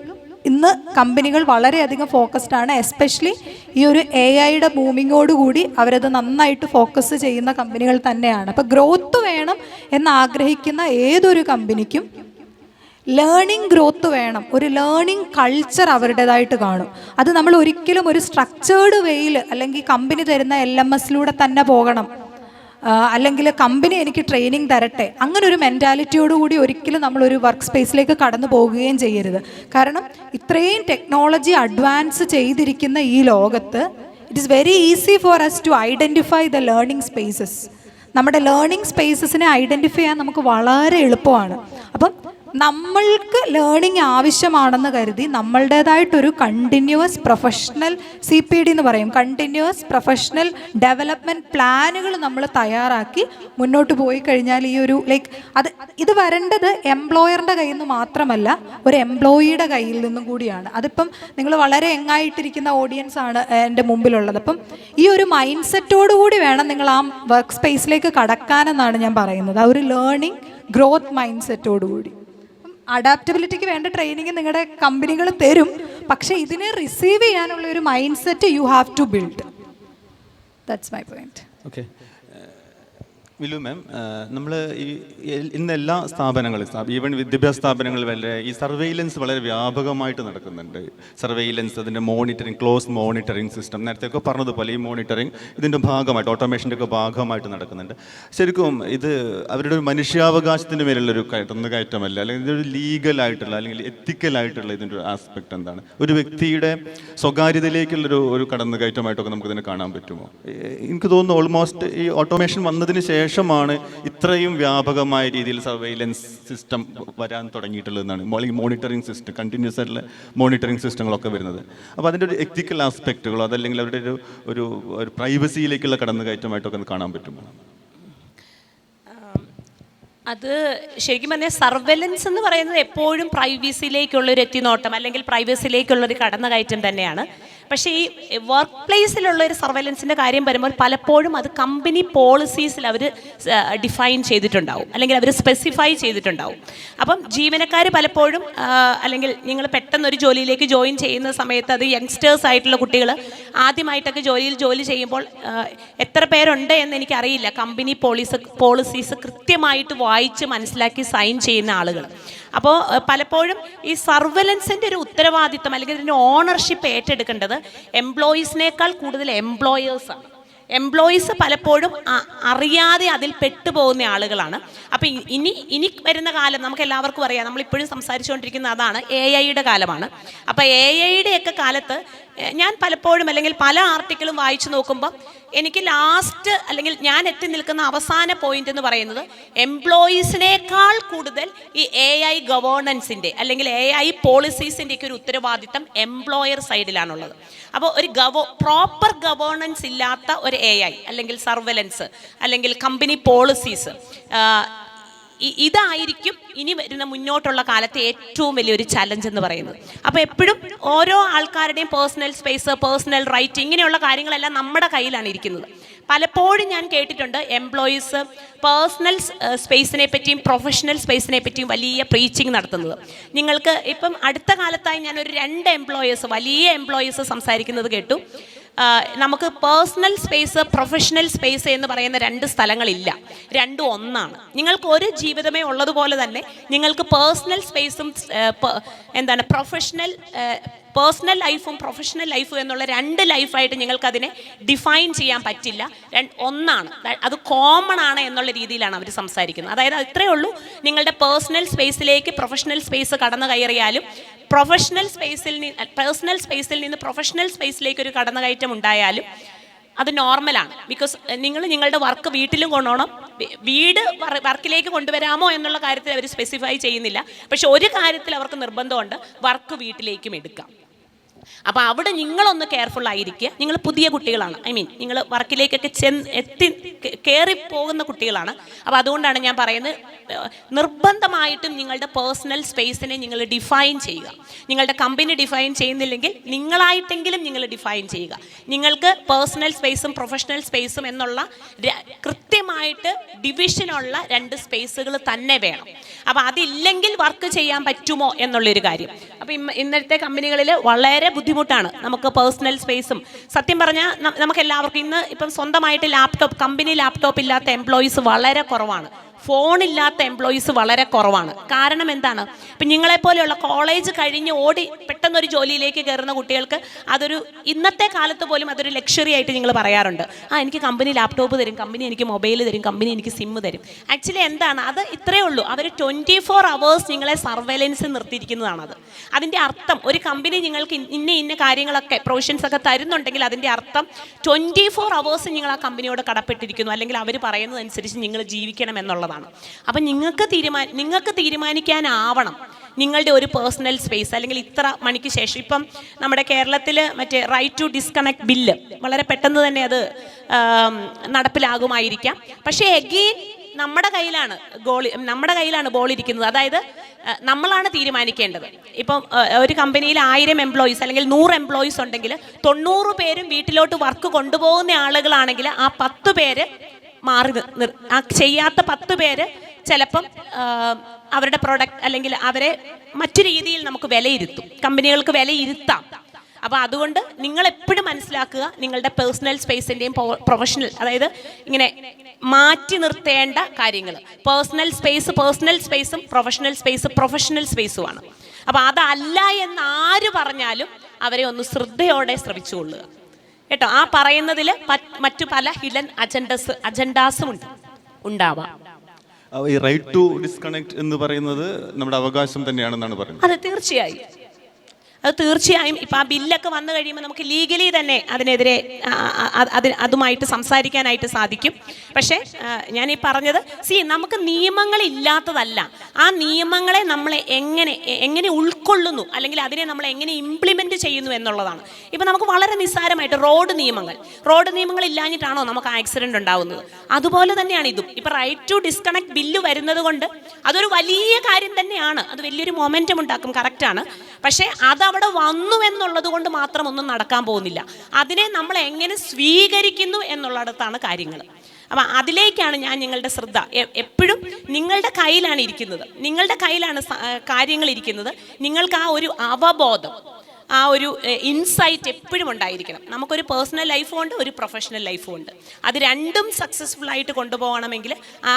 ഇന്ന് കമ്പനികൾ വളരെയധികം ഫോക്കസ്ഡ് ആണ്. എസ്പെഷ്യലി ഈ ഒരു AI-യുടെ ബൂമിങ്ങോടുകൂടി അവരത് നന്നായിട്ട് ഫോക്കസ് ചെയ്യുന്ന കമ്പനികൾ തന്നെയാണ്. അപ്പോൾ ഗ്രോത്ത് വേണം എന്നാഗ്രഹിക്കുന്ന ഏതൊരു കമ്പനിക്കും ലേണിംഗ് ഗ്രോത്ത് വേണം, ഒരു ലേണിംഗ് കൾച്ചർ അവരുടേതായിട്ട് കാണും. അത് നമ്മൾ ഒരിക്കലും ഒരു സ്ട്രക്ചേർഡ് വേയിൽ അല്ലെങ്കിൽ കമ്പനി തരുന്ന LMS-ലൂടെ തന്നെ പോകണം, അല്ലെങ്കിൽ കമ്പനി എനിക്ക് ട്രെയിനിങ് തരട്ടെ, അങ്ങനെ ഒരു മെൻറ്റാലിറ്റിയോടുകൂടി ഒരിക്കലും നമ്മളൊരു വർക്ക് സ്പേസിലേക്ക് കടന്നു പോകുകയും ചെയ്യരുത്. കാരണം ഇത്രയും ടെക്നോളജി അഡ്വാൻസ് ചെയ്തിരിക്കുന്ന ഈ ലോകത്ത് it is very easy for us to identify the learning spaces. നമ്മുടെ ലേണിംഗ് സ്പേസസിനെ ഐഡൻറ്റിഫൈ ചെയ്യാൻ നമുക്ക് വളരെ എളുപ്പമാണ്. അപ്പം നമ്മൾക്ക് ലേണിംഗ് ആവശ്യമാണെന്ന് കരുതി നമ്മളുടേതായിട്ടൊരു കണ്ടിന്യൂവസ് പ്രൊഫഷണൽ CPD എന്ന് പറയും, കണ്ടിന്യൂവസ് പ്രൊഫഷണൽ ഡെവലപ്മെൻറ്റ് പ്ലാനുകൾ നമ്മൾ തയ്യാറാക്കി മുന്നോട്ട് പോയി കഴിഞ്ഞാൽ ഈ ഒരു ഇത് വരേണ്ടത് എംപ്ലോയറിൻ്റെ കയ്യിൽ നിന്ന് മാത്രമല്ല, ഒരു എംപ്ലോയിയുടെ കയ്യിൽ നിന്നും കൂടിയാണ്. അതിപ്പം നിങ്ങൾ വളരെ യങ്ങായിട്ടിരിക്കുന്ന ഓഡിയൻസ് ആണ് എൻ്റെ മുമ്പിലുള്ളത്. അപ്പം ഈ ഒരു മൈൻഡ് സെറ്റോടുകൂടി വേണം നിങ്ങൾ ആ വർക്ക് സ്പേസിലേക്ക് കടക്കാനെന്നാണ് ഞാൻ പറയുന്നത്. ആ ഒരു ലേണിംഗ് ഗ്രോത്ത് മൈൻഡ് സെറ്റോടുകൂടി. അഡാപ്റ്റബിലിറ്റിക്ക് വേണ്ട ട്രെയിനിങ് നിങ്ങളുടെ കമ്പനികൾ തരും, പക്ഷേ ഇതിനെ റിസീവ് ചെയ്യാനുള്ള ഒരു mindset you have to build. That's my point. Okay, Vilu ma'am, നമ്മൾ ഇന്ന് എല്ലാ സ്ഥാപനങ്ങളും, ഈവൻ വിദ്യാഭ്യാസ സ്ഥാപനങ്ങളിൽ വരെ ഈ സർവെയിലൻസ് വളരെ വ്യാപകമായിട്ട് നടക്കുന്നുണ്ട്. സർവെയിലൻസ്, അതിൻ്റെ മോണിറ്ററിങ്, ക്ലോസ് മോണിറ്ററിങ് സിസ്റ്റം, നേരത്തെയൊക്കെ പറഞ്ഞതുപോലെ ഈ മോണിറ്ററിങ് ഇതിൻ്റെ ഭാഗമായിട്ട്, ഓട്ടോമേഷൻ്റെ ഒക്കെ ഭാഗമായിട്ട് നടക്കുന്നുണ്ട്. ശരിക്കും ഇത് അവരുടെ ഒരു മനുഷ്യാവകാശത്തിൻ്റെ മേലുള്ളൊരു കയറ്റമല്ല, അല്ലെങ്കിൽ ഇതൊരു ലീഗലായിട്ടുള്ള അല്ലെങ്കിൽ എത്തിക്കലായിട്ടുള്ള ഇതിൻ്റെ ഒരു ആസ്പെക്ട് എന്താണ്? ഒരു വ്യക്തിയുടെ സ്വകാര്യതയിലേക്കുള്ളൊരു കടന്നുകയറ്റമായിട്ടൊക്കെ നമുക്കിതിനെ കാണാൻ പറ്റുമോ? എനിക്ക് തോന്നുന്നു ഓൾമോസ്റ്റ് ഈ ഓട്ടോമേഷൻ വന്നതിന് ശേഷമാണ് ഇത്രയും വ്യാപകമായ രീതിയിൽ സർവെയിലൻസ് സിസ്റ്റം വരാൻ തുടങ്ങിയിട്ടുള്ളതെന്നാണ്. മോണിറ്ററിംഗ് സിസ്റ്റം, കണ്ടിന്യൂസ് ആയിട്ടുള്ള മോണിറ്ററിംഗ് സിസ്റ്റങ്ങളൊക്കെ വരുന്നത്. അപ്പോൾ അതിൻ്റെ ഒരു എത്തിക്കൽ ആസ്പെക്റ്റുകളോ അതല്ലെങ്കിൽ അവരുടെ ഒരു പ്രൈവസിയിലേക്കുള്ള കടന്നുകയറ്റമായിട്ടൊക്കെ കാണാൻ പറ്റുമോ? അത് ശരിക്കും പറഞ്ഞാൽ സർവെലൻസ് എന്ന് പറയുന്നത് എപ്പോഴും പ്രൈവസിയിലേക്കുള്ളൊരു എത്തിനോട്ടം അല്ലെങ്കിൽ പ്രൈവസിയിലേക്കുള്ളൊരു കടന്നുകയറ്റം തന്നെയാണ്. പക്ഷേ ഈ വർക്ക് പ്ലേസിലുള്ളൊരു സർവൈലൻസിൻ്റെ കാര്യം വരുമ്പോൾ പലപ്പോഴും അത് കമ്പനി പോളിസീസിൽ അവർ ഡിഫൈൻ ചെയ്തിട്ടുണ്ടാവും, അല്ലെങ്കിൽ അവർ സ്പെസിഫൈ ചെയ്തിട്ടുണ്ടാവും. അപ്പം ജീവനക്കാർ പലപ്പോഴും അല്ലെങ്കിൽ നിങ്ങൾ പെട്ടെന്നൊരു ജോലിയിലേക്ക് ജോയിൻ ചെയ്യുന്ന സമയത്ത്, അത് യങ്സ്റ്റേഴ്സ് ആയിട്ടുള്ള കുട്ടികൾ ആദ്യമായിട്ടൊക്കെ ജോലി ചെയ്യുമ്പോൾ എത്ര പേരുണ്ട് എന്ന് എനിക്കറിയില്ല, കമ്പനി പോളിസീസ് കൃത്യമായിട്ട് വായിച്ച് മനസ്സിലാക്കി സൈൻ ചെയ്യുന്ന ആളുകൾ. അപ്പോൾ പലപ്പോഴും ഈ സർവൈലൻസിൻ്റെ ഒരു ഉത്തരവാദിത്തം അല്ലെങ്കിൽ ഇതിൻ്റെ ഓണർഷിപ്പ് ഏറ്റെടുക്കേണ്ടത് എംപ്ലോയീസിനേക്കാൾ കൂടുതൽ എംപ്ലോയേഴ്സാണ്. എംപ്ലോയീസ് പലപ്പോഴും അറിയാതെ അതിൽ പെട്ടുപോകുന്ന ആളുകളാണ്. അപ്പോൾ ഇനി വരുന്ന കാലം നമുക്ക് എല്ലാവർക്കും അറിയാം, നമ്മളിപ്പോഴും സംസാരിച്ചുകൊണ്ടിരിക്കുന്ന അതാണ്, AI കാലമാണ്. അപ്പോൾ AI കാലത്ത് ഞാൻ പലപ്പോഴും അല്ലെങ്കിൽ പല ആർട്ടിക്കിളും വായിച്ചു നോക്കുമ്പോൾ എനിക്ക് ലാസ്റ്റ് അല്ലെങ്കിൽ ഞാൻ എത്തി നിൽക്കുന്ന അവസാന പോയിന്റ് എന്ന് പറയുന്നത് എംപ്ലോയീസിനേക്കാൾ കൂടുതൽ ഈ AI ഗവേണൻസിൻ്റെ അല്ലെങ്കിൽ AI പോളിസീസിൻ്റെയൊക്കെ ഒരു ഉത്തരവാദിത്തം എംപ്ലോയർ സൈഡിലാണുള്ളത്. അപ്പോൾ ഒരു പ്രോപ്പർ ഗവേണൻസ് ഇല്ലാത്ത ഒരു AI അല്ലെങ്കിൽ സർവൈലൻസ് അല്ലെങ്കിൽ കമ്പനി പോളിസീസ്, ഇതായിരിക്കും ഇനി വരുന്ന മുന്നോട്ടുള്ള കാലത്തെ ഏറ്റവും വലിയൊരു ചലഞ്ച് എന്ന് പറയുന്നത്. അപ്പോൾ എപ്പോഴും ഓരോ ആൾക്കാരുടെയും പേഴ്സണൽ സ്പേസ്, പേഴ്സണൽ റൈറ്റ്, ഇങ്ങനെയുള്ള കാര്യങ്ങളെല്ലാം നമ്മുടെ കയ്യിലാണ് ഇരിക്കുന്നത്. പലപ്പോഴും ഞാൻ കേട്ടിട്ടുണ്ട് എംപ്ലോയീസ് പേഴ്സണൽ സ്പേസിനെ പറ്റിയും പ്രൊഫഷണൽ സ്പേസിനെ പറ്റിയും വലിയ പ്രീച്ചിങ് നടത്തുന്നത്. നിങ്ങൾക്ക് ഇപ്പം അടുത്ത കാലത്തായി ഞാനൊരു 2 വലിയ എംപ്ലോയീസ് സംസാരിക്കുന്നത് കേട്ടു. നമുക്ക് പേഴ്സണൽ സ്പേസ്, പ്രൊഫഷണൽ സ്പേസ് എന്ന് പറയുന്ന 2 സ്ഥലങ്ങളില്ല, രണ്ടും ഒന്നാണ്. നിങ്ങൾക്ക് ഒരു ജീവിതമേ ഉള്ളതുപോലെ തന്നെ നിങ്ങൾക്ക് പേഴ്സണൽ സ്പേസും പേഴ്സണൽ ലൈഫും പ്രൊഫഷണൽ ലൈഫും എന്നുള്ള 2 ലൈഫായിട്ട് നിങ്ങൾക്കതിനെ ഡിഫൈൻ ചെയ്യാൻ പറ്റില്ല, ഒന്നാണ്. അത് കോമൺ ആണ് എന്നുള്ള രീതിയിലാണ് അവർ സംസാരിക്കുന്നത്. അതായത് ഇത്രയേ ഉള്ളൂ, നിങ്ങളുടെ പേഴ്സണൽ സ്പേസിലേക്ക് പ്രൊഫഷണൽ സ്പേസ് കടന്നു കയറിയാലും പേഴ്സണൽ സ്പേസിൽ നിന്ന് പ്രൊഫഷണൽ സ്പേസിലേക്ക് ഒരു കടന്നുകയറ്റം ഉണ്ടായാലും അത് നോർമലാണ്. ബിക്കോസ് നിങ്ങളുടെ വർക്ക് വീട്ടിലും കൊണ്ടുപോകണം, വീട് വർക്കിലേക്ക് കൊണ്ടുവരാമോ എന്നുള്ള കാര്യത്തിൽ അവർ സ്പെസിഫൈ ചെയ്യുന്നില്ല. പക്ഷെ ഒരു കാര്യത്തിൽ അവർക്ക് നിർബന്ധമുണ്ട്, വർക്ക് വീട്ടിലേക്കും എടുക്കാം. അപ്പോൾ അവിടെ നിങ്ങളൊന്ന് കെയർഫുൾ ആയിരിക്കുക. നിങ്ങൾ പുതിയ കുട്ടികളാണ്, നിങ്ങൾ വർക്കിലേക്കൊക്കെ കയറി പോകുന്ന കുട്ടികളാണ്. അപ്പോൾ അതുകൊണ്ടാണ് ഞാൻ പറയുന്നത്, നിർബന്ധമായിട്ടും നിങ്ങളുടെ പേഴ്സണൽ സ്പേസിനെ നിങ്ങൾ ഡിഫൈൻ ചെയ്യുക. നിങ്ങളുടെ കമ്പനി ഡിഫൈൻ ചെയ്യുന്നില്ലെങ്കിൽ നിങ്ങളായിട്ടെങ്കിലും നിങ്ങൾ ഡിഫൈൻ ചെയ്യുക. നിങ്ങൾക്ക് പേഴ്സണൽ സ്പേസും പ്രൊഫഷണൽ സ്പേസും എന്നുള്ള കൃത്യമായിട്ട് ഡിവിഷനുള്ള 2 സ്പേസുകൾ തന്നെ വേണം. അപ്പോൾ അതില്ലെങ്കിൽ വർക്ക് ചെയ്യാൻ പറ്റുമോ എന്നുള്ളൊരു കാര്യം. അപ്പോൾ ഇന്നത്തെ കമ്പനികളിൽ വളരെ ബുദ്ധിമുട്ടാണ് നമുക്ക് പേഴ്സണൽ സ്പേസും. സത്യം പറഞ്ഞാൽ നമുക്ക് എല്ലാവർക്കും ഇപ്പം സ്വന്തമായിട്ട് കമ്പനി ലാപ്ടോപ്പ് ഇല്ലാത്ത എംപ്ലോയീസ് വളരെ കുറവാണ്. ഫോണില്ലാത്ത എംപ്ലോയീസ് വളരെ കുറവാണ്. കാരണം എന്താണ്? ഇപ്പം നിങ്ങളെപ്പോലെയുള്ള കോളേജ് കഴിഞ്ഞ് ഓടി പെട്ടെന്നൊരു ജോലിയിലേക്ക് കയറുന്ന കുട്ടികൾക്ക് അതൊരു ഇന്നത്തെ കാലത്ത് പോലും അതൊരു ലക്ഷറി ആയിട്ട് നിങ്ങൾ പറയാറുണ്ട്. എനിക്ക് കമ്പനി ലാപ്ടോപ്പ് തരും, കമ്പനി എനിക്ക് മൊബൈൽ തരും, കമ്പനി എനിക്ക് സിം തരും. ആക്ച്വലി എന്താണ് അത്? ഇത്രയേ ഉള്ളൂ. അവർ 24 hours നിങ്ങളെ സർവൈലൻസ് നിർത്തിയിരിക്കുന്നതാണത്. അതിൻ്റെ അർത്ഥം ഒരു കമ്പനി നിങ്ങൾക്ക് ഇന്ന കാര്യങ്ങളൊക്കെ പ്രൊവിഷൻസ് ഒക്കെ തരുന്നുണ്ടെങ്കിൽ അതിൻ്റെ അർത്ഥം 24 hours നിങ്ങൾ ആ കമ്പനിയോട് കടപ്പെട്ടിരിക്കുന്നു, അല്ലെങ്കിൽ അവർ പറയുന്നതനുസരിച്ച് നിങ്ങൾ ജീവിക്കണം എന്നുള്ളതാണ്. അപ്പം നിങ്ങൾക്ക് തീരുമാനിക്കാനാവണം നിങ്ങളുടെ ഒരു പേഴ്സണൽ സ്പേസ്, അല്ലെങ്കിൽ ഇത്ര മണിക്ക് ശേഷം. ഇപ്പം നമ്മുടെ കേരളത്തിൽ മറ്റേ റൈറ്റ് ടു ഡിസ്കണക്ട് ബില്ല് വളരെ പെട്ടെന്ന് തന്നെ അത് നടപ്പിലാകുമായിരിക്കാം. പക്ഷേ എഗെയിൻ നമ്മുടെ കയ്യിലാണ് ബോൾ ഇരിക്കുന്നത്. അതായത് നമ്മളാണ് തീരുമാനിക്കേണ്ടത്. ഇപ്പം ഒരു കമ്പനിയിൽ 1000 എംപ്ലോയീസ് അല്ലെങ്കിൽ 100 എംപ്ലോയീസ് ഉണ്ടെങ്കിൽ 90 പേരും വീട്ടിലോട്ട് വർക്ക് കൊണ്ടുപോകുന്ന ആളുകളാണെങ്കിൽ ആ 10 പേര് ചെയ്യാത്ത 10 പേര് ചിലപ്പം അവരുടെ പ്രൊഡക്റ്റ് അല്ലെങ്കിൽ അവരെ മറ്റു രീതിയിൽ നമുക്ക് വിലയിരുത്തും, കമ്പനികൾക്ക് വിലയിരുത്താം. അപ്പോൾ അതുകൊണ്ട് നിങ്ങൾ എപ്പോഴും മനസ്സിലാക്കുക, നിങ്ങളുടെ പേഴ്സണൽ സ്പേസിൻ്റെയും പ്രൊഫഷണൽ, അതായത് ഇങ്ങനെ മാറ്റി നിർത്തേണ്ട കാര്യങ്ങൾ. പേഴ്സണൽ സ്പേസും പ്രൊഫഷണൽ സ്പേസുമാണ്. അപ്പോൾ അതല്ല എന്ന് ആര് പറഞ്ഞാലും അവരെ ഒന്ന് ശ്രദ്ധയോടെ ശ്രമിച്ചുകൊള്ളുക കേട്ടോ. ആ പറയുന്നതിൽ മറ്റു പല ഹിഡൻ അജണ്ടാസും ഉണ്ടാവാം. ഈ റൈറ്റ് ടു ഡിസ്കണക്ട് എന്ന് പറയുന്നത് നമ്മുടെ അവകാശം തന്നെയാണെന്നാണ് പറയുന്നത്. അതെ, തീർച്ചയായും ഇപ്പം ആ ബില്ലൊക്കെ വന്നു കഴിയുമ്പോൾ നമുക്ക് ലീഗലി തന്നെ അതിനെതിരെ അതുമായിട്ട് സംസാരിക്കാനായിട്ട് സാധിക്കും. പക്ഷേ ഞാൻ ഈ പറഞ്ഞത്, നമുക്ക് നിയമങ്ങളില്ലാത്തതല്ല, ആ നിയമങ്ങളെ നമ്മളെ എങ്ങനെ ഉൾക്കൊള്ളുന്നു അല്ലെങ്കിൽ അതിനെ നമ്മൾ എങ്ങനെ ഇംപ്ലിമെൻറ്റ് ചെയ്യുന്നു എന്നുള്ളതാണ്. ഇപ്പം നമുക്ക് വളരെ നിസ്സാരമായിട്ട് റോഡ് നിയമങ്ങൾ ഇല്ലാഞ്ഞിട്ടാണോ നമുക്ക് ആക്സിഡൻറ്റ് ഉണ്ടാവുന്നത്? അതുപോലെ തന്നെയാണ് ഇതും. ഇപ്പം റൈറ്റ് ടു ഡിസ്കണക്ട് ബില്ല് വരുന്നത് കൊണ്ട് അതൊരു വലിയ കാര്യം തന്നെയാണ്, അത് വലിയൊരു മൊമെൻറ്റം ഉണ്ടാക്കും, കറക്റ്റാണ്. പക്ഷേ അവിടെ വന്നു എന്നുള്ളത് കൊണ്ട് മാത്രം ഒന്നും നടക്കാൻ പോകുന്നില്ല. അതിനെ നമ്മൾ എങ്ങനെ സ്വീകരിക്കുന്നു എന്നുള്ളിടത്താണ് കാര്യങ്ങൾ. അപ്പം അതിലേക്കാണ് ഞാൻ നിങ്ങളുടെ ശ്രദ്ധ. എപ്പോഴും നിങ്ങളുടെ കയ്യിലാണ് കാര്യങ്ങൾ ഇരിക്കുന്നത്. നിങ്ങൾക്ക് ആ ഒരു അവബോധം, ആ ഒരു ഇൻസൈറ്റ് എപ്പോഴും ഉണ്ടായിരിക്കണം. നമുക്കൊരു പേഴ്സണൽ ലൈഫും ഉണ്ട്, ഒരു പ്രൊഫഷണൽ ലൈഫും ഉണ്ട്. അത് രണ്ടും സക്സസ്ഫുൾ ആയിട്ട് കൊണ്ടുപോകണമെങ്കിൽ ആ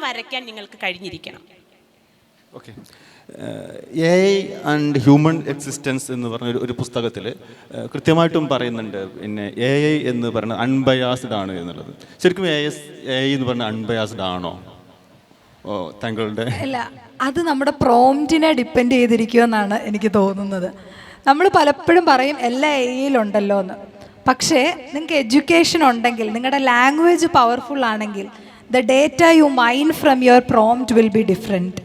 വരയ്ക്കാൻ നിങ്ങൾക്ക് കഴിഞ്ഞിരിക്കണം. Okay. AI and human existence എന്ന് പറഞ്ഞ ഒരു പുസ്തകത്തിൽ കൃത്യമായിട്ടും പറയുന്നുണ്ട്, പിന്നെ AI എന്ന് പറയുന്നത് അൺബയാസ്ഡ് ആണ് എന്നുള്ളത്. ശരിക്കും AI എന്ന് പറഞ്ഞാൽ അൺബയാസ്ഡ് ആണോ? താങ്കളുടെ ഇല്ല, അത് നമ്മുടെ പ്രോംപ്റ്റിനെ ഡിപ്പെൻഡ് ചെയ്തിരിക്കുമെന്നാണ് എനിക്ക് തോന്നുന്നത്. നമ്മൾ പലപ്പോഴും പറയും എല്ലാ AIയിലുണ്ടല്ലോ എന്ന്. പക്ഷേ നിങ്ങൾക്ക് എഡ്യൂക്കേഷൻ ഉണ്ടെങ്കിൽ, നിങ്ങളുടെ ലാംഗ്വേജ് പവർഫുൾ ആണെങ്കിൽ, the data you mind from your prompt will be different.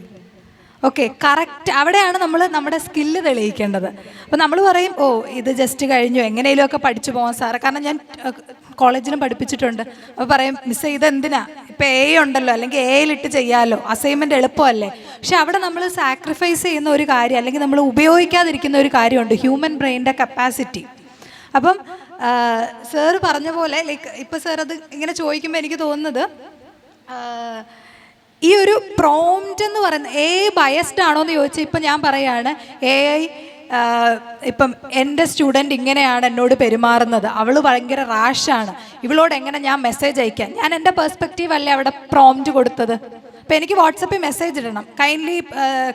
Okay, correct. അവിടെയാണ് നമ്മൾ നമ്മുടെ സ്കില്ല് തെളിയിക്കേണ്ടത്. അപ്പോൾ നമ്മൾ പറയും, ഇത് ജസ്റ്റ് കഴിഞ്ഞു, എങ്ങനെയെങ്കിലുമൊക്കെ പഠിച്ചു പോകാൻ സാറ്. കാരണം ഞാൻ കോളേജിലും പഠിപ്പിച്ചിട്ടുണ്ട്. അപ്പോൾ പറയും, മിസ്സേ ഇതെന്തിനാ, ഇപ്പോൾ AI ഉണ്ടല്ലോ, അല്ലെങ്കിൽ AIയിലിട്ട് ചെയ്യാമല്ലോ, അസൈൻമെൻറ്റ് എളുപ്പമല്ലേ. പക്ഷെ അവിടെ നമ്മൾ സാക്രിഫൈസ് ചെയ്യുന്ന ഒരു കാര്യം, അല്ലെങ്കിൽ നമ്മൾ ഉപയോഗിക്കാതിരിക്കുന്ന ഒരു കാര്യമുണ്ട്, ഹ്യൂമൻ ബ്രെയിനിൻ്റെ കപ്പാസിറ്റി. അപ്പം സാറ് പറഞ്ഞ പോലെ, ലൈക്ക് ഇപ്പോൾ സാർ അത് ഇങ്ങനെ ചോദിക്കുമ്പോൾ എനിക്ക് തോന്നുന്നത്, ഈ ഒരു പ്രോംപ്റ്റ് എന്ന് പറയുന്നത് AI ബയസ്ഡ് ആണോ എന്ന് ചോദിച്ചാൽ ഇപ്പം ഞാൻ പറയുകയാണ്, AI ഇപ്പം എൻ്റെ സ്റ്റുഡൻറ്റ് ഇങ്ങനെയാണ് എന്നോട് പെരുമാറുന്നത്, അവൾ ഭയങ്കര റാഷാണ്, ഇവളോട് എങ്ങനെ ഞാൻ മെസ്സേജ് അയക്കാം? ഞാൻ എൻ്റെ പെർസ്പെക്റ്റീവ് അല്ലേ അവിടെ പ്രോംപ്റ്റ് കൊടുത്തത്. അപ്പോൾ എനിക്ക് വാട്സപ്പിൽ മെസ്സേജ് ഇടണം, കൈൻഡ്ലി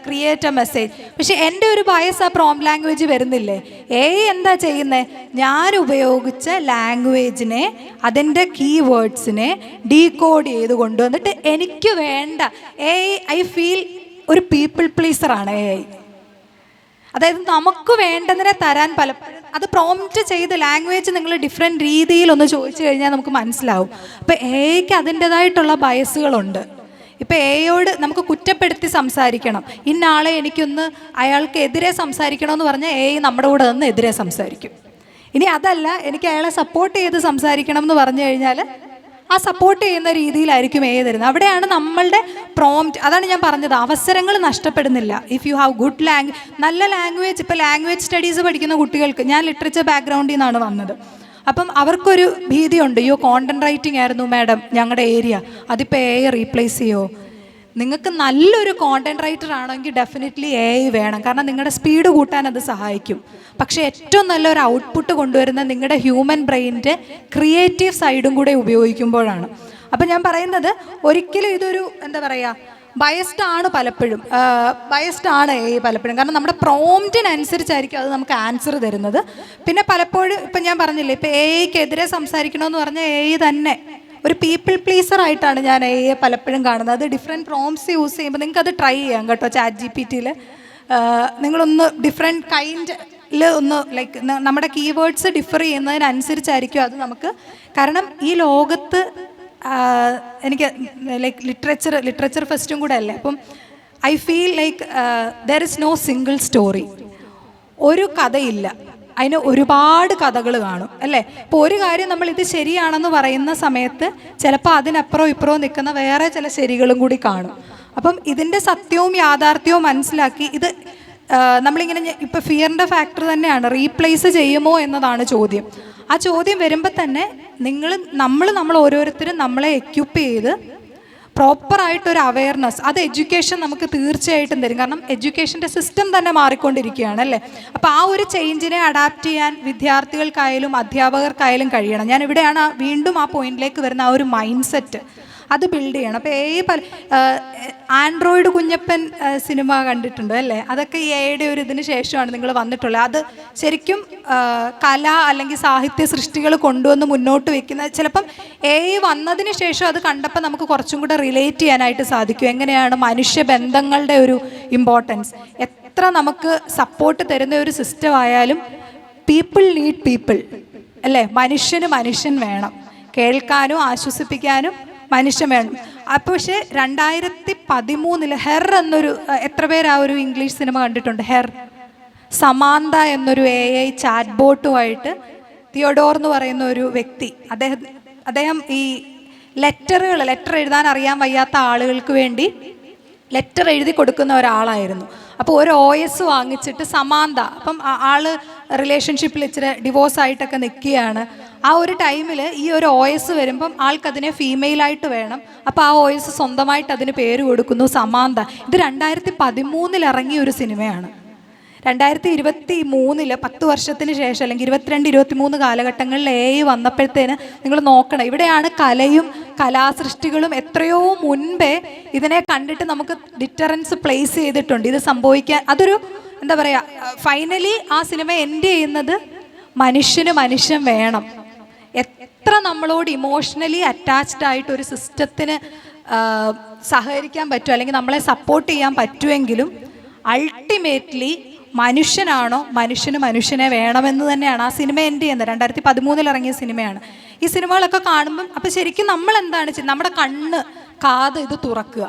ക്രിയേറ്റ് എ മെസ്സേജ്. പക്ഷേ എൻ്റെ ഒരു ബയസ് ആ പ്രോംപ്റ്റ് ലാംഗ്വേജ് വരുന്നില്ലേ? AI എന്താ ചെയ്യുന്നത്? ഞാൻ ഉപയോഗിച്ച ലാംഗ്വേജിനെ, അതിൻ്റെ കീവേഡ്സിനെ ഡീകോഡ് ചെയ്ത് കൊണ്ടുവന്നിട്ട് എനിക്ക് വേണ്ട ഐ ഫീൽ ഒരു പീപ്പിൾ പ്ലീസറാണ് AI. അതായത് നമുക്ക് വേണ്ടതിനെ തരാൻ പലപ്പോഴും അത് പ്രോംപ്റ്റ് ചെയ്ത് ലാംഗ്വേജ് നിങ്ങൾ ഡിഫറെൻറ്റ് രീതിയിലൊന്ന് ചോദിച്ചു കഴിഞ്ഞാൽ നമുക്ക് മനസ്സിലാവും. അപ്പോൾ AIക്ക് അതിൻ്റെതായിട്ടുള്ള ബയസുകളുണ്ട്. ഇപ്പോൾ AIയോട് നമുക്ക് കുറ്റപ്പെടുത്തി സംസാരിക്കണം, ഇന്ന ആളെ എനിക്കൊന്ന് അയാൾക്ക് എതിരെ സംസാരിക്കണമെന്ന് പറഞ്ഞാൽ AI നമ്മുടെ കൂടെ നിന്ന് എതിരെ സംസാരിക്കും. ഇനി അതല്ല, എനിക്ക് അയാളെ സപ്പോർട്ട് ചെയ്ത് സംസാരിക്കണം എന്ന് പറഞ്ഞു കഴിഞ്ഞാൽ ആ സപ്പോർട്ട് ചെയ്യുന്ന രീതിയിലായിരിക്കും AI തരുന്നത്. അവിടെയാണ് നമ്മളുടെ പ്രോംപ്റ്റ്. അതാണ് ഞാൻ പറഞ്ഞത്, അവസരങ്ങൾ നഷ്ടപ്പെടുന്നില്ല. ഇഫ് യു ഹാവ് ഗുഡ് നല്ല ലാംഗ്വേജ്. ഇപ്പോൾ ലാംഗ്വേജ് സ്റ്റഡീസ് പഠിക്കുന്ന കുട്ടികൾക്ക്, ഞാൻ ലിറ്ററേച്ചർ ബാക്ക്ഗ്രൗണ്ടിൽ നിന്നാണ് വന്നത്, അപ്പം അവർക്കൊരു ഭീതിയുണ്ട്, കോണ്ടന്റ് റൈറ്റിംഗ് ആയിരുന്നു മാഡം ഞങ്ങളുടെ ഏരിയ, അതിപ്പോൾ AI റീപ്ലേസ് ചെയ്യുമോ? നിങ്ങൾക്ക് നല്ലൊരു കോണ്ടന്റ് റൈറ്റർ ആണെങ്കിൽ ഡെഫിനറ്റ്ലി AI വേണം, കാരണം നിങ്ങളുടെ സ്പീഡ് കൂട്ടാൻ അത് സഹായിക്കും. പക്ഷേ ഏറ്റവും നല്ലൊരു ഔട്ട്പുട്ട് കൊണ്ടുവരുന്ന നിങ്ങളുടെ ഹ്യൂമൻ ബ്രെയിനിൻ്റെ ക്രിയേറ്റീവ് സൈഡും കൂടെ ഉപയോഗിക്കുമ്പോഴാണ്. അപ്പം ഞാൻ പറയുന്നത് ഒരിക്കലും ഇതൊരു എന്താ പറയുക ബയസ്ഡ് ആണ് പലപ്പോഴും, ബയസ്ഡ് ആണ് AI പലപ്പോഴും. കാരണം നമ്മുടെ പ്രോംപ്റ്റിനനുസരിച്ചായിരിക്കും അത് നമുക്ക് ആൻസർ തരുന്നത്. പിന്നെ പലപ്പോഴും ഇപ്പം ഞാൻ പറഞ്ഞില്ലേ, ഇപ്പം AIക്കെതിരെ സംസാരിക്കണമെന്ന് പറഞ്ഞാൽ AI തന്നെ ഒരു പീപ്പിൾ പ്ലീസർ ആയിട്ടാണ് ഞാൻ AI പലപ്പോഴും കാണുന്നത്. അത് ഡിഫറെൻറ്റ് പ്രോംപ്റ്റ്സ് യൂസ് ചെയ്യുമ്പോൾ നിങ്ങൾക്ക് അത് ട്രൈ ചെയ്യാം കേട്ടോ. ChatGPTയിൽ നിങ്ങളൊന്ന് ഡിഫറെൻറ്റ് കൈൻഡിൽ ഒന്ന് ലൈക്ക് നമ്മുടെ കീവേഡ്സ് ഡിഫർ ചെയ്യുന്നതിനനുസരിച്ചായിരിക്കും അത് നമുക്ക്. കാരണം ഈ ലോകത്ത് എനിക്ക് ലൈക്ക് ലിറ്ററേച്ചർ ഫെസ്റ്റും കൂടെ അല്ലേ, അപ്പം I feel like there is no single story. ഒരു കഥയില്ല, അതിന് ഒരുപാട് കഥകൾ കാണും അല്ലേ. ഇപ്പോൾ ഒരു കാര്യം നമ്മൾ ഇത് ശരിയാണെന്ന് പറയുന്ന സമയത്ത് ചിലപ്പോൾ അതിനപ്പുറവും ഇപ്പുറവും നിൽക്കുന്ന വേറെ ചില ശരികളും കൂടി കാണും. അപ്പം ഇതിൻ്റെ സത്യവും യാഥാർത്ഥ്യവും മനസ്സിലാക്കി ഇത് നമ്മളിങ്ങനെ ഇപ്പോൾ ഫിയറിൻ്റെ ഫാക്ടർ തന്നെയാണ്, റീപ്ലേസ് ചെയ്യുമോ എന്നതാണ് ചോദ്യം. ആ ചോദ്യം വരുമ്പോൾ തന്നെ നമ്മൾ ഓരോരുത്തരും നമ്മളെ എക്യുപ്പ് ചെയ്ത് പ്രോപ്പറായിട്ടൊരു അവയർനെസ്, അത് എഡ്യൂക്കേഷൻ നമുക്ക് തീർച്ചയായിട്ടും തരും. കാരണം എഡ്യൂക്കേഷൻ്റെ സിസ്റ്റം തന്നെ മാറിക്കൊണ്ടിരിക്കുകയാണ് അല്ലേ. അപ്പോൾ ആ ഒരു ചേഞ്ചിനെ അഡാപ്റ്റ് ചെയ്യാൻ വിദ്യാർത്ഥികൾക്കായാലും അധ്യാപകർക്കായാലും കഴിയണം. ഞാൻ ഇവിടെയാണ് വീണ്ടും ആ പോയിന്റിലേക്ക് വരുന്ന ആ ഒരു മൈൻഡ് സെറ്റ് അത് ബിൽഡ് ചെയ്യണം. അപ്പോൾ ആൻഡ്രോയിഡ് കുഞ്ഞപ്പൻ സിനിമ കണ്ടിട്ടുണ്ട് അല്ലേ, അതൊക്കെ AI ഒരു ഇതിന് ശേഷമാണ് നിങ്ങൾ വന്നിട്ടുള്ളത്. അത് ശരിക്കും കല അല്ലെങ്കിൽ സാഹിത്യ സൃഷ്ടികൾ കൊണ്ടുവന്ന് മുന്നോട്ട് വെക്കുന്ന, ചിലപ്പം AI വന്നതിന് ശേഷം അത് കണ്ടപ്പോൾ നമുക്ക് കുറച്ചും കൂടെ റിലേറ്റ് ചെയ്യാനായിട്ട് സാധിക്കും. എങ്ങനെയാണ് മനുഷ്യബന്ധങ്ങളുടെ ഒരു ഇമ്പോർട്ടൻസ്, എത്ര നമുക്ക് സപ്പോർട്ട് തരുന്ന ഒരു സിസ്റ്റം ആയാലും പീപ്പിൾ നീഡ് പീപ്പിൾ അല്ലേ. മനുഷ്യൻ വേണം, കേൾക്കാനും ആശ്വസിപ്പിക്കാനും മനുഷ്യൻ വേണം. അപ്പോൾ പക്ഷേ 2013 ഹെർ എന്നൊരു, എത്ര പേര് ആ ഒരു ഇംഗ്ലീഷ് സിനിമ കണ്ടിട്ടുണ്ട്? ഹെർ, സമാന്ത എന്നൊരു AI ചാറ്റ് ബോട്ടുമായിട്ട് തിയോഡോർ എന്ന് പറയുന്ന ഒരു വ്യക്തി, അദ്ദേഹം ഈ ലെറ്റർ എഴുതാൻ അറിയാൻ വയ്യാത്ത ആളുകൾക്ക് വേണ്ടി ലെറ്റർ എഴുതി കൊടുക്കുന്ന ഒരാളായിരുന്നു. അപ്പോൾ ഒരു OS വാങ്ങിച്ചിട്ട് സമാന്ത, അപ്പം ആള് റിലേഷൻഷിപ്പിൽ ഇച്ചിരി ഡിവോഴ്സായിട്ടൊക്കെ നിൽക്കുകയാണ്. ആ ഒരു ടൈമിൽ ഈ ഒരു OS വരുമ്പം ആൾക്കതിനെ ഫീമെയിലായിട്ട് വേണം. അപ്പോൾ ആ OS സ്വന്തമായിട്ട് അതിന് പേര് കൊടുക്കുന്നു സമാന്ത. ഇത് 2013 ഇറങ്ങിയ ഒരു സിനിമയാണ്. 2023 10 വർഷത്തിന് ശേഷം അല്ലെങ്കിൽ 22-23 കാലഘട്ടങ്ങളിൽ AI വന്നപ്പോഴത്തേന് നിങ്ങൾ നോക്കണം, ഇവിടെയാണ് കലയും കലാസൃഷ്ടികളും എത്രയോ മുൻപേ ഇതിനെ കണ്ടിട്ട് നമുക്ക് ഡിറ്ററൻസ് പ്ലേസ് ചെയ്തിട്ടുണ്ട്. ഇത് സംഭവിക്കാൻ അതൊരു എന്താ പറയുക, ഫൈനലി ആ സിനിമ എൻഡ് ചെയ്യുന്നത് മനുഷ്യൻ വേണം. എത്ര നമ്മളോട് ഇമോഷണലി അറ്റാച്ച്ഡ് ആയിട്ട് ഒരു സിസ്റ്റത്തിന് സഹകരിക്കാൻ പറ്റും അല്ലെങ്കിൽ നമ്മളെ സപ്പോർട്ട് ചെയ്യാൻ പറ്റുമെങ്കിലും അൾട്ടിമേറ്റ്ലി മനുഷ്യനാണോ, മനുഷ്യനെ വേണമെന്ന് തന്നെയാണ് ആ സിനിമ എൻഡ് ചെയ്യുന്നത്. 2013 ഇറങ്ങിയ സിനിമയാണ്. ഈ സിനിമകളൊക്കെ കാണുമ്പം അപ്പം ശരിക്കും നമ്മൾ എന്താണ് ചെയ്യുന്നത്, നമ്മുടെ കണ്ണ് കാത് ഇത് തുറക്കുക,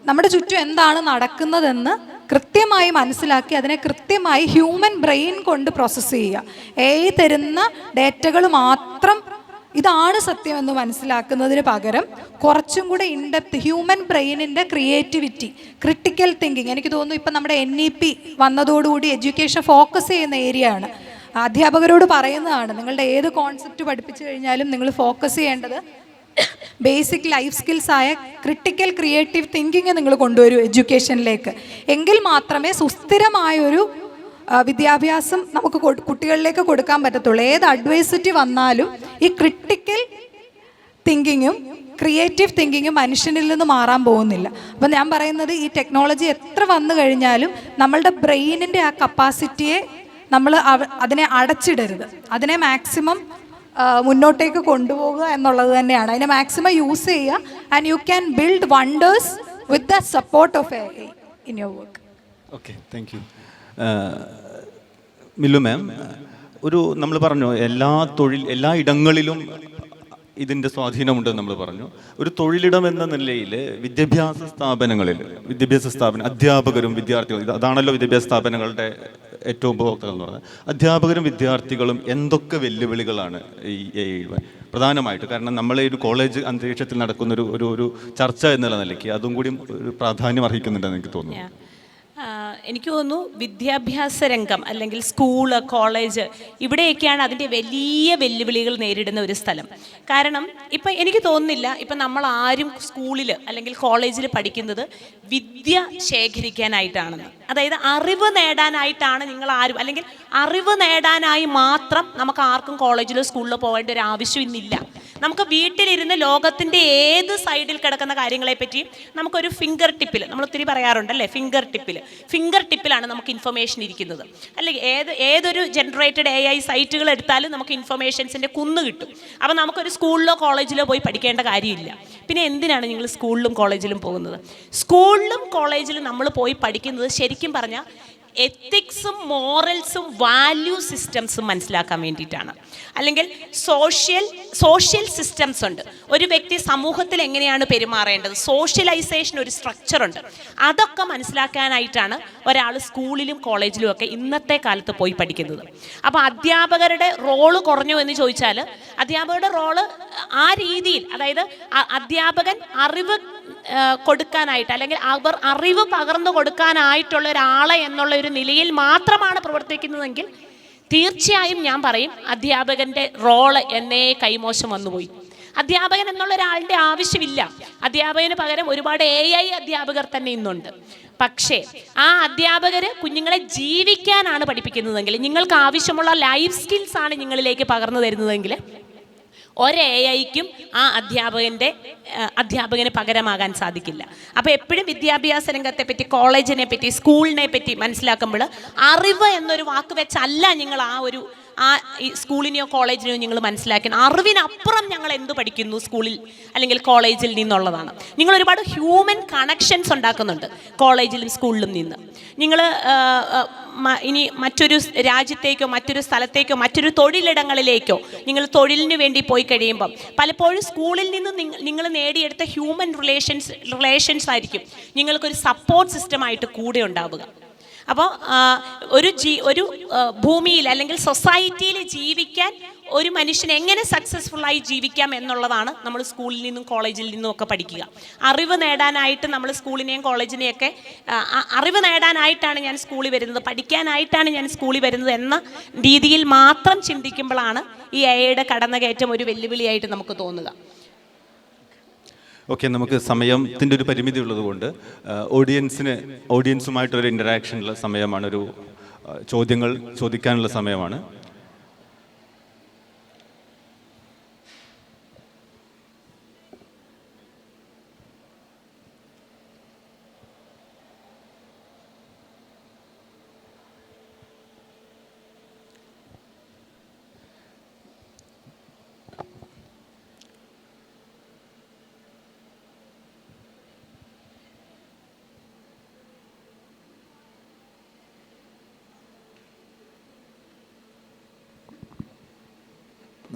നമ്മുടെ ചുറ്റും എന്താണ് നടക്കുന്നതെന്ന് കൃത്യമായി മനസ്സിലാക്കി അതിനെ കൃത്യമായി ഹ്യൂമൻ ബ്രെയിൻ കൊണ്ട് പ്രോസസ്സ് ചെയ്യുക. AI തരുന്ന ഡേറ്റകൾ മാത്രം ഇതാണ് സത്യമെന്ന് മനസ്സിലാക്കുന്നതിന് പകരം കുറച്ചും കൂടെ ഇൻഡെപ്ത് ഹ്യൂമൻ ബ്രെയിനിൻ്റെ ക്രിയേറ്റിവിറ്റി, ക്രിട്ടിക്കൽ തിങ്കിങ്, എനിക്ക് തോന്നുന്നു ഇപ്പം നമ്മുടെ NEP വന്നതോടുകൂടി എഡ്യൂക്കേഷൻ ഫോക്കസ് ചെയ്യുന്ന ഏരിയ ആണ്. അധ്യാപകരോട് പറയുന്നതാണ്, നിങ്ങളുടെ ഏത് കോൺസെപ്റ്റ് പഠിപ്പിച്ചു കഴിഞ്ഞാലും നിങ്ങൾ ഫോക്കസ് ചെയ്യേണ്ടത് ബേസിക് ലൈഫ് സ്കിൽസ് ആയ ക്രിട്ടിക്കൽ ക്രിയേറ്റീവ് തിങ്കിങ് നിങ്ങൾ കൊണ്ടുവരൂ എഡ്യൂക്കേഷനിലേക്ക്. എങ്കിൽ മാത്രമേ സുസ്ഥിരമായൊരു വിദ്യാഭ്യാസം നമുക്ക് കുട്ടികളിലേക്ക് കൊടുക്കാൻ പറ്റത്തുള്ളൂ. ഏത് അഡ്വൈസിറ്റി വന്നാലും ഈ ക്രിട്ടിക്കൽ തിങ്കിങ്ങും ക്രിയേറ്റീവ് തിങ്കിങ്ങും മനുഷ്യനിൽ നിന്ന് മാറാൻ പോകുന്നില്ല. അപ്പം ഞാൻ പറയുന്നത് ഈ ടെക്നോളജി എത്ര വന്നു കഴിഞ്ഞാലും നമ്മളുടെ ബ്രെയിനിൻ്റെ ആ കപ്പാസിറ്റിയെ നമ്മൾ അതിനെ അടച്ചിടരുത്, അതിനെ മാക്സിമം മുന്നോട്ടേക്ക് കൊണ്ടുപോകുക എന്നുള്ളത് തന്നെയാണ്. അതിനെ മാക്സിമം യൂസ് ചെയ്യുക. And you can build wonders with the support of AI in your work. Okay, thank you. Millu ma'am, നമ്മൾ പറഞ്ഞു എല്ലാ ഇടങ്ങളിലും ഇതിൻ്റെ സ്വാധീനമുണ്ടെന്ന് നമ്മൾ പറഞ്ഞു. ഒരു തൊഴിലിടം എന്ന നിലയിൽ വിദ്യാഭ്യാസ സ്ഥാപനം അധ്യാപകരും വിദ്യാർത്ഥികളും, അതാണല്ലോ വിദ്യാഭ്യാസ സ്ഥാപനങ്ങളുടെ ഏറ്റവും ഉപഭോക്താക്കൾ എന്ന് പറയുന്നത്. അധ്യാപകരും വിദ്യാർത്ഥികളും എന്തൊക്കെ വെല്ലുവിളികളാണ് ഈ പ്രധാനമായിട്ട്? കാരണം നമ്മൾ ഒരു കോളേജ് അന്തരീക്ഷത്തിൽ നടക്കുന്ന ഒരു ചർച്ച എന്നുള്ള നിലയ്ക്ക് അതും കൂടി ഒരു പ്രാധാന്യം അർഹിക്കുന്നുണ്ടെന്ന് എനിക്ക് തോന്നുന്നു. എനിക്ക് തോന്നുന്നു വിദ്യാഭ്യാസ രംഗം അല്ലെങ്കിൽ സ്കൂള്, കോളേജ്, ഇവിടെയൊക്കെയാണ് അതിൻ്റെ വലിയ വെല്ലുവിളികൾ നേരിടുന്ന ഒരു സ്ഥലം. കാരണം ഇപ്പം എനിക്ക് തോന്നുന്നില്ല ഇപ്പം നമ്മൾ ആരും സ്കൂളിൽ അല്ലെങ്കിൽ കോളേജിൽ പഠിക്കുന്നത് വിദ്യ ശേഖരിക്കാനായിട്ടാണെന്ന്. അതായത് അറിവ് നേടാനായിട്ടാണ് നിങ്ങൾ ആരും, അല്ലെങ്കിൽ അറിവ് നേടാനായി മാത്രം നമുക്ക് ആർക്കും കോളേജിലോ സ്കൂളിലോ പോകേണ്ട ഒരു ആവശ്യം ഇന്നില്ല. നമുക്ക് വീട്ടിലിരുന്ന് ലോകത്തിൻ്റെ ഏത് സൈഡിൽ കിടക്കുന്ന കാര്യങ്ങളെപ്പറ്റിയും നമുക്കൊരു ഫിംഗർ ടിപ്പിൽ, നമ്മൾ ഒത്തിരി പറയാറുണ്ടല്ലേ, ഫിംഗർ ടിപ്പിലാണ് നമുക്ക് ഇൻഫർമേഷൻ ഇരിക്കുന്നത്. അല്ലെങ്കിൽ ഏതൊരു ജനറേറ്റഡ് AI സൈറ്റുകൾ എടുത്താലും നമുക്ക് ഇൻഫർമേഷൻസിൻ്റെ കുന്ന് കിട്ടും. അപ്പോൾ നമുക്കൊരു സ്കൂളിലോ കോളേജിലോ പോയി പഠിക്കേണ്ട കാര്യമില്ല. പിന്നെ എന്തിനാണ് നിങ്ങൾ സ്കൂളിലും കോളേജിലും പോകുന്നത്? സ്കൂളിലും കോളേജിലും നമ്മൾ പോയി പഠിക്കുന്നത് ശരിക്കും പറഞ്ഞാൽ എത്തിക്സും മോറൽസും വാല്യൂ സിസ്റ്റംസും മനസ്സിലാക്കാൻ വേണ്ടിയിട്ടാണ്. അല്ലെങ്കിൽ സോഷ്യൽ സിസ്റ്റംസ് ഉണ്ട്. ഒരു വ്യക്തി സമൂഹത്തിൽ എങ്ങനെയാണ് പെരുമാറേണ്ടത്, സോഷ്യലൈസേഷൻ ഒരു സ്ട്രക്ചറുണ്ട്. അതൊക്കെ മനസ്സിലാക്കാനായിട്ടാണ് ഒരാൾ സ്കൂളിലും കോളേജിലും ഒക്കെ ഇന്നത്തെ കാലത്ത് പോയി പഠിക്കുന്നത്. അപ്പോൾ അധ്യാപകരുടെ റോള് കുറഞ്ഞു എന്ന് ചോദിച്ചാൽ, അധ്യാപകരുടെ റോള് ആ രീതിയിൽ, അതായത് അധ്യാപകൻ അറിവ് കൊടുക്കാനായിട്ട് അല്ലെങ്കിൽ അവർ അറിവ് പകർന്നു കൊടുക്കാനായിട്ടുള്ള ഒരാളെ എന്നുള്ള ഒരു നിലയിൽ മാത്രമാണ് പ്രവർത്തിക്കുന്നതെങ്കിൽ തീർച്ചയായും ഞാൻ പറയും അധ്യാപകൻ്റെ റോള് എന്നേ കൈമോശം വന്നുപോയി. അധ്യാപകൻ എന്നുള്ള ഒരാളുടെ ആവശ്യമില്ല. അധ്യാപകന് പകരം ഒരുപാട് AI അധ്യാപകർ തന്നെ ഇന്നുണ്ട്. പക്ഷേ ആ അധ്യാപകർ കുഞ്ഞുങ്ങളെ ജീവിക്കാനാണ് പഠിപ്പിക്കുന്നതെങ്കിൽ, നിങ്ങൾക്ക് ആവശ്യമുള്ള ലൈഫ് സ്കിൽസ് ആണ് നിങ്ങളിലേക്ക് പകർന്നു തരുന്നതെങ്കിൽ ഒരേഐക്കും ആ അധ്യാപകന് പകരമാകാൻ സാധിക്കില്ല. അപ്പോൾ എപ്പോഴും വിദ്യാഭ്യാസ രംഗത്തെ പറ്റി, കോളേജിനെ പറ്റി, സ്കൂളിനെ പറ്റി മനസ്സിലാക്കുമ്പോൾ അറിവ് എന്നൊരു വാക്ക് വെച്ചല്ല നിങ്ങൾ ഈ സ്കൂളിനെയോ കോളേജിനെയോ നിങ്ങൾ മനസ്സിലാക്കണം. അറിവിനപ്പുറം ഞങ്ങൾ എന്ത് പഠിക്കുന്നു സ്കൂളിൽ അല്ലെങ്കിൽ കോളേജിൽ നിന്നുള്ളതാണ്. നിങ്ങൾ ഒരുപാട് ഹ്യൂമൻ കണക്ഷൻസ് ഉണ്ടാക്കുന്നുണ്ട് കോളേജിലും സ്കൂളിലും നിന്ന്. നിങ്ങൾ ഇനി മറ്റൊരു രാജ്യത്തേക്കോ മറ്റൊരു സ്ഥലത്തേക്കോ മറ്റൊരു തൊഴിലിടങ്ങളിലേക്കോ നിങ്ങൾ തൊഴിലിന് വേണ്ടി പോയി കഴിയുമ്പം പലപ്പോഴും സ്കൂളിൽ നിന്ന് നിങ്ങൾ നേടിയെടുത്ത ഹ്യൂമൻ റിലേഷൻസ് ആയിരിക്കും നിങ്ങൾക്കൊരു സപ്പോർട്ട് സിസ്റ്റമായിട്ട് കൂടെ ഉണ്ടാവുക. അപ്പോൾ ഒരു ഭൂമിയിൽ അല്ലെങ്കിൽ സൊസൈറ്റിയിൽ ജീവിക്കാൻ ഒരു മനുഷ്യന് എങ്ങനെ സക്സസ്ഫുള്ളായി ജീവിക്കാം എന്നുള്ളതാണ് നമ്മൾ സ്കൂളിൽ നിന്നും കോളേജിൽ നിന്നും ഒക്കെ പഠിക്കുക. അറിവ് നേടാനായിട്ട് നമ്മൾ സ്കൂളിനെയും കോളേജിനെയൊക്കെ അറിവ് നേടാനായിട്ടാണ് ഞാൻ സ്കൂളിൽ വരുന്നത്, പഠിക്കാനായിട്ടാണ് ഞാൻ സ്കൂളിൽ വരുന്നത് എന്ന രീതിയിൽ മാത്രം ചിന്തിക്കുമ്പോഴാണ് ഈ AI കടന്നുകയറ്റം ഒരു വെല്ലുവിളിയായിട്ട് നമുക്ക് തോന്നുക. ഓക്കെ, നമുക്ക് സമയത്തിൻ്റെ ഒരു പരിമിതി ഉള്ളതുകൊണ്ട് ഓഡിയൻസുമായിട്ടൊരു ഇൻ്ററാക്ഷനുള്ള സമയമാണ്, ഒരു ചോദ്യങ്ങൾ ചോദിക്കാനുള്ള സമയമാണ്.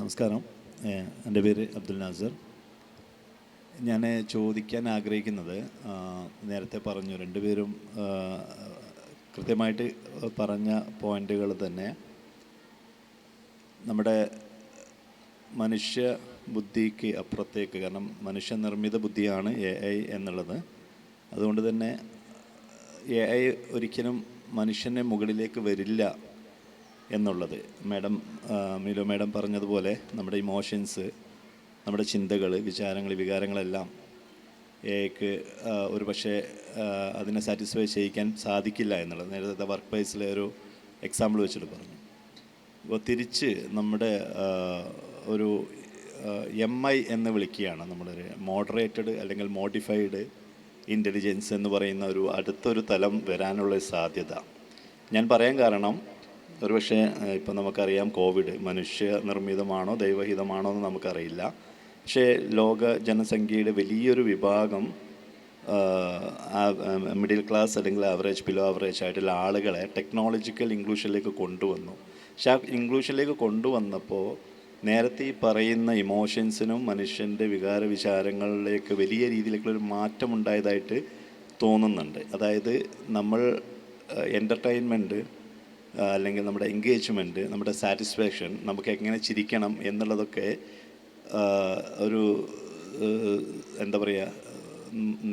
നമസ്കാരം, എൻ്റെ പേര് അബ്ദുൽ നാസർ. ഞാൻ ചോദിക്കാൻ ആഗ്രഹിക്കുന്നത്, നേരത്തെ പറഞ്ഞു, രണ്ടുപേരും കൃത്യമായിട്ട് പറഞ്ഞ പോയിൻ്റുകൾ തന്നെ നമ്മുടെ മനുഷ്യ ബുദ്ധിക്ക് അപ്പുറത്തേക്ക്, കാരണം മനുഷ്യനിർമ്മിത ബുദ്ധിയാണ് AI എന്നുള്ളത്. അതുകൊണ്ട് തന്നെ AI ഒരിക്കലും മനുഷ്യൻ്റെ മുകളിലേക്ക് വരില്ല എന്നുള്ളത്. മീലു മാഡം പറഞ്ഞതുപോലെ നമ്മുടെ ഇമോഷൻസ്, നമ്മുടെ ചിന്തകൾ, വിചാരങ്ങൾ, വികാരങ്ങളെല്ലാം AI ഒരു പക്ഷേ അതിനെ സാറ്റിസ്ഫൈ ചെയ്യിക്കാൻ സാധിക്കില്ല എന്നുള്ളത് നേരത്തെ വർക്ക് പ്ലേസിലെ ഒരു എക്സാമ്പിൾ വെച്ചിട്ട് പറഞ്ഞു. അപ്പോൾ തിരിച്ച് നമ്മുടെ ഒരു MI എന്ന് വിളിക്കുകയാണ്, നമ്മളൊരു മോഡറേറ്റഡ് അല്ലെങ്കിൽ മോഡിഫൈഡ് ഇൻ്റലിജൻസ് എന്ന് പറയുന്ന ഒരു അടുത്തൊരു തലം വരാനുള്ള സാധ്യത ഞാൻ പറയാൻ കാരണം, ഒരുപക്ഷെ ഇപ്പം നമുക്കറിയാം കോവിഡ് മനുഷ്യനിർമ്മിതമാണോ ദൈവഹിതമാണോ എന്ന് നമുക്കറിയില്ല. പക്ഷേ ലോക ജനസംഖ്യയുടെ വലിയൊരു വിഭാഗം മിഡിൽ ക്ലാസ് അല്ലെങ്കിൽ ആവറേജ്, ബിലോ ആവറേജ് ആയിട്ടുള്ള ആളുകളെ ടെക്നോളജിക്കൽ ഇൻക്ലൂഷനിലേക്ക് കൊണ്ടുവന്നു. പക്ഷേ ആ ഇൻക്ലൂഷനിലേക്ക് കൊണ്ടുവന്നപ്പോൾ നേരത്തെ ഈ പറയുന്ന ഇമോഷൻസിനും മനുഷ്യൻ്റെ വികാര വിചാരങ്ങളിലേക്ക് വലിയ രീതിയിലേക്കുള്ളൊരു മാറ്റമുണ്ടായതായിട്ട് തോന്നുന്നുണ്ട്. അതായത് നമ്മൾ എൻ്റർടൈൻമെൻറ്റ് അല്ലെങ്കിൽ നമ്മുടെ എൻഗേജ്മെൻറ്റ്, നമ്മുടെ സാറ്റിസ്ഫാക്ഷൻ, നമുക്ക് എങ്ങനെ ചിരിക്കണം എന്നുള്ളതൊക്കെ ഒരു എന്താ പറയുക,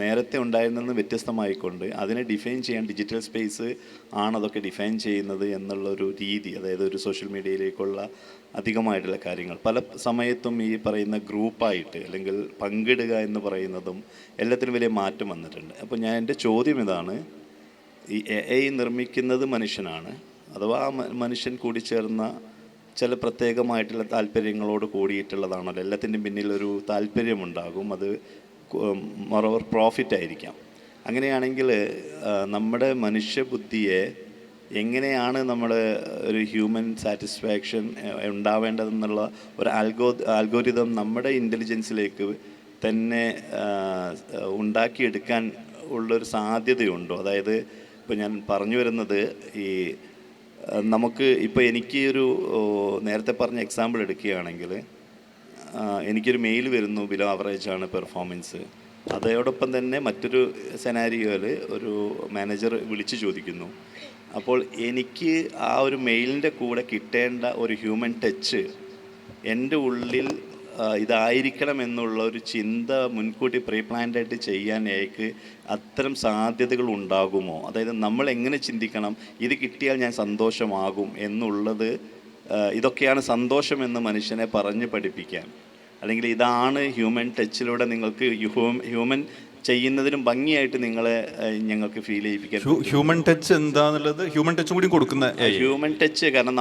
നേരത്തെ ഉണ്ടായിരുന്നെന്ന് വ്യത്യസ്തമായിക്കൊണ്ട് അതിനെ ഡിഫൈൻ ചെയ്യാൻ ഡിജിറ്റൽ സ്പേസ് ആണതൊക്കെ ഡിഫൈൻ ചെയ്യുന്നത് എന്നുള്ളൊരു രീതി. അതായത് ഒരു സോഷ്യൽ മീഡിയയിലേക്കുള്ള അധികമായിട്ടുള്ള കാര്യങ്ങൾ പല സമയത്തും ഈ പറയുന്ന ഗ്രൂപ്പായിട്ട് അല്ലെങ്കിൽ പങ്കിടുക എന്ന് പറയുന്നതും എല്ലാത്തിനും വലിയ മാറ്റം വന്നിട്ടുണ്ട്. അപ്പോൾ എൻ്റെ ചോദ്യം ഇതാണ്, ഈ AI നിർമ്മിക്കുന്നത് മനുഷ്യനാണ്, അഥവാ മനുഷ്യൻ കൂടി ചേർന്ന ചില പ്രത്യേകമായിട്ടുള്ള താല്പര്യങ്ങളോട് കൂടിയിട്ടുള്ളതാണല്ലോ. എല്ലാത്തിൻ്റെയും പിന്നിലൊരു താല്പര്യമുണ്ടാകും, അത് മോറോവർ പ്രോഫിറ്റ് ആയിരിക്കാം. അങ്ങനെയാണെങ്കിൽ നമ്മുടെ മനുഷ്യബുദ്ധിയെ എങ്ങനെയാണ് നമ്മൾ ഒരു ഹ്യൂമൻ സാറ്റിസ്ഫാക്ഷൻ ഉണ്ടാവേണ്ടതെന്നുള്ള ഒരു ആൽഗോരിതം നമ്മുടെ ഇൻ്റലിജൻസിലേക്ക് തന്നെ ഉണ്ടാക്കിയെടുക്കാൻ ഉള്ളൊരു സാധ്യതയുണ്ടോ? അതായത് ഇപ്പോൾ ഞാൻ പറഞ്ഞു വരുന്നത്, ഈ നമുക്ക് ഇപ്പോൾ എനിക്ക് ഒരു നേരത്തെ പറഞ്ഞ എക്സാമ്പിൾ എടുക്കുകയാണെങ്കിൽ, എനിക്കൊരു മെയിൽ വരുന്നു, ബിലോ ആവറേജ് ആണ് പെർഫോമൻസ്. അതോടൊപ്പം തന്നെ മറ്റൊരു സെനാരിയോയിൽ ഒരു മാനേജർ വിളിച്ചു ചോദിക്കുന്നു. അപ്പോൾ എനിക്ക് ആ ഒരു മെയിലിൻ്റെ കൂടെ കിട്ടേണ്ട ഒരു ഹ്യൂമൻ ടച്ച് എൻ്റെ ഉള്ളിൽ ഇതായിരിക്കണം എന്നുള്ള ഒരു ചിന്ത മുൻകൂട്ടി പ്രീ പ്ലാൻഡായിട്ട് ചെയ്യാൻ എനിക്ക് അത്തരം സാധ്യതകൾ ഉണ്ടാകുമോ? അതായത് നമ്മൾ എങ്ങനെ ചിന്തിക്കണം, ഇത് കിട്ടിയാൽ ഞാൻ സന്തോഷമാകും എന്നുള്ളത്, ഇതൊക്കെയാണ് സന്തോഷമെന്ന് മനുഷ്യനെ പറഞ്ഞ് പഠിപ്പിക്കാൻ, അല്ലെങ്കിൽ ഇതാണ് ഹ്യൂമൻ ടച്ചിലൂടെ നിങ്ങൾക്ക് ഹ്യൂമൻ ചെയ്യുന്നതിനും ഭംഗിയായിട്ട് നിങ്ങളെ ഞങ്ങൾക്ക് ഫീൽ ചെയ്യിപ്പിക്കാൻ. ഹ്യൂമൻ ടച്ച് എന്താന്നുള്ളത് ഹ്യൂമൻ ടച്ചും കൂടി കൊടുക്കുന്ന ഹ്യൂമൻ ടച്ച്, കാരണം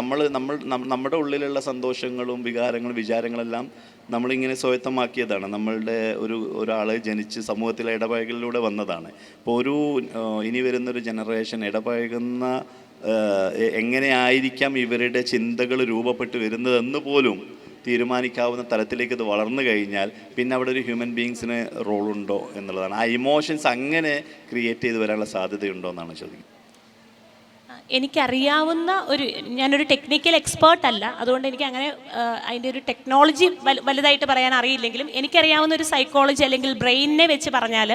നമ്മുടെ ഉള്ളിലുള്ള സന്തോഷങ്ങളും വികാരങ്ങളും വിചാരങ്ങളെല്ലാം നമ്മളിങ്ങനെ സ്വായത്തമാക്കിയതാണ്. നമ്മളുടെ ഒരാൾ ജനിച്ച് സമൂഹത്തിലെ ഇടപഴകലിലൂടെ വന്നതാണ്. ഇപ്പോൾ ഇനി വരുന്നൊരു ജനറേഷൻ ഇടപഴകുന്ന എങ്ങനെയായിരിക്കാം ഇവരുടെ ചിന്തകൾ രൂപപ്പെട്ട് വരുന്നതെന്ന് പോലും തീരുമാനിക്കാവുന്ന തലത്തിലേക്ക് ഇത് വളർന്നു കഴിഞ്ഞാൽ പിന്നെ അവിടെ ഒരു ഹ്യൂമൻ ബീങ്സിന് റോളുണ്ടോ എന്നുള്ളതാണ്. ആ ഇമോഷൻസ് അങ്ങനെ ക്രിയേറ്റ് ചെയ്ത് വരാനുള്ള സാധ്യതയുണ്ടോ എന്നാണ് ചോദിക്കുന്നത്. എനിക്കറിയാവുന്ന ഞാനൊരു ടെക്നിക്കൽ എക്സ്പേർട്ട് അല്ല, അതുകൊണ്ട് എനിക്ക് അങ്ങനെ അതിൻ്റെ ഒരു ടെക്നോളജി വലുതായിട്ട് പറയാൻ അറിയില്ലെങ്കിലും എനിക്കറിയാവുന്ന ഒരു സൈക്കോളജി അല്ലെങ്കിൽ ബ്രെയിനിനെ വെച്ച് പറഞ്ഞാൽ,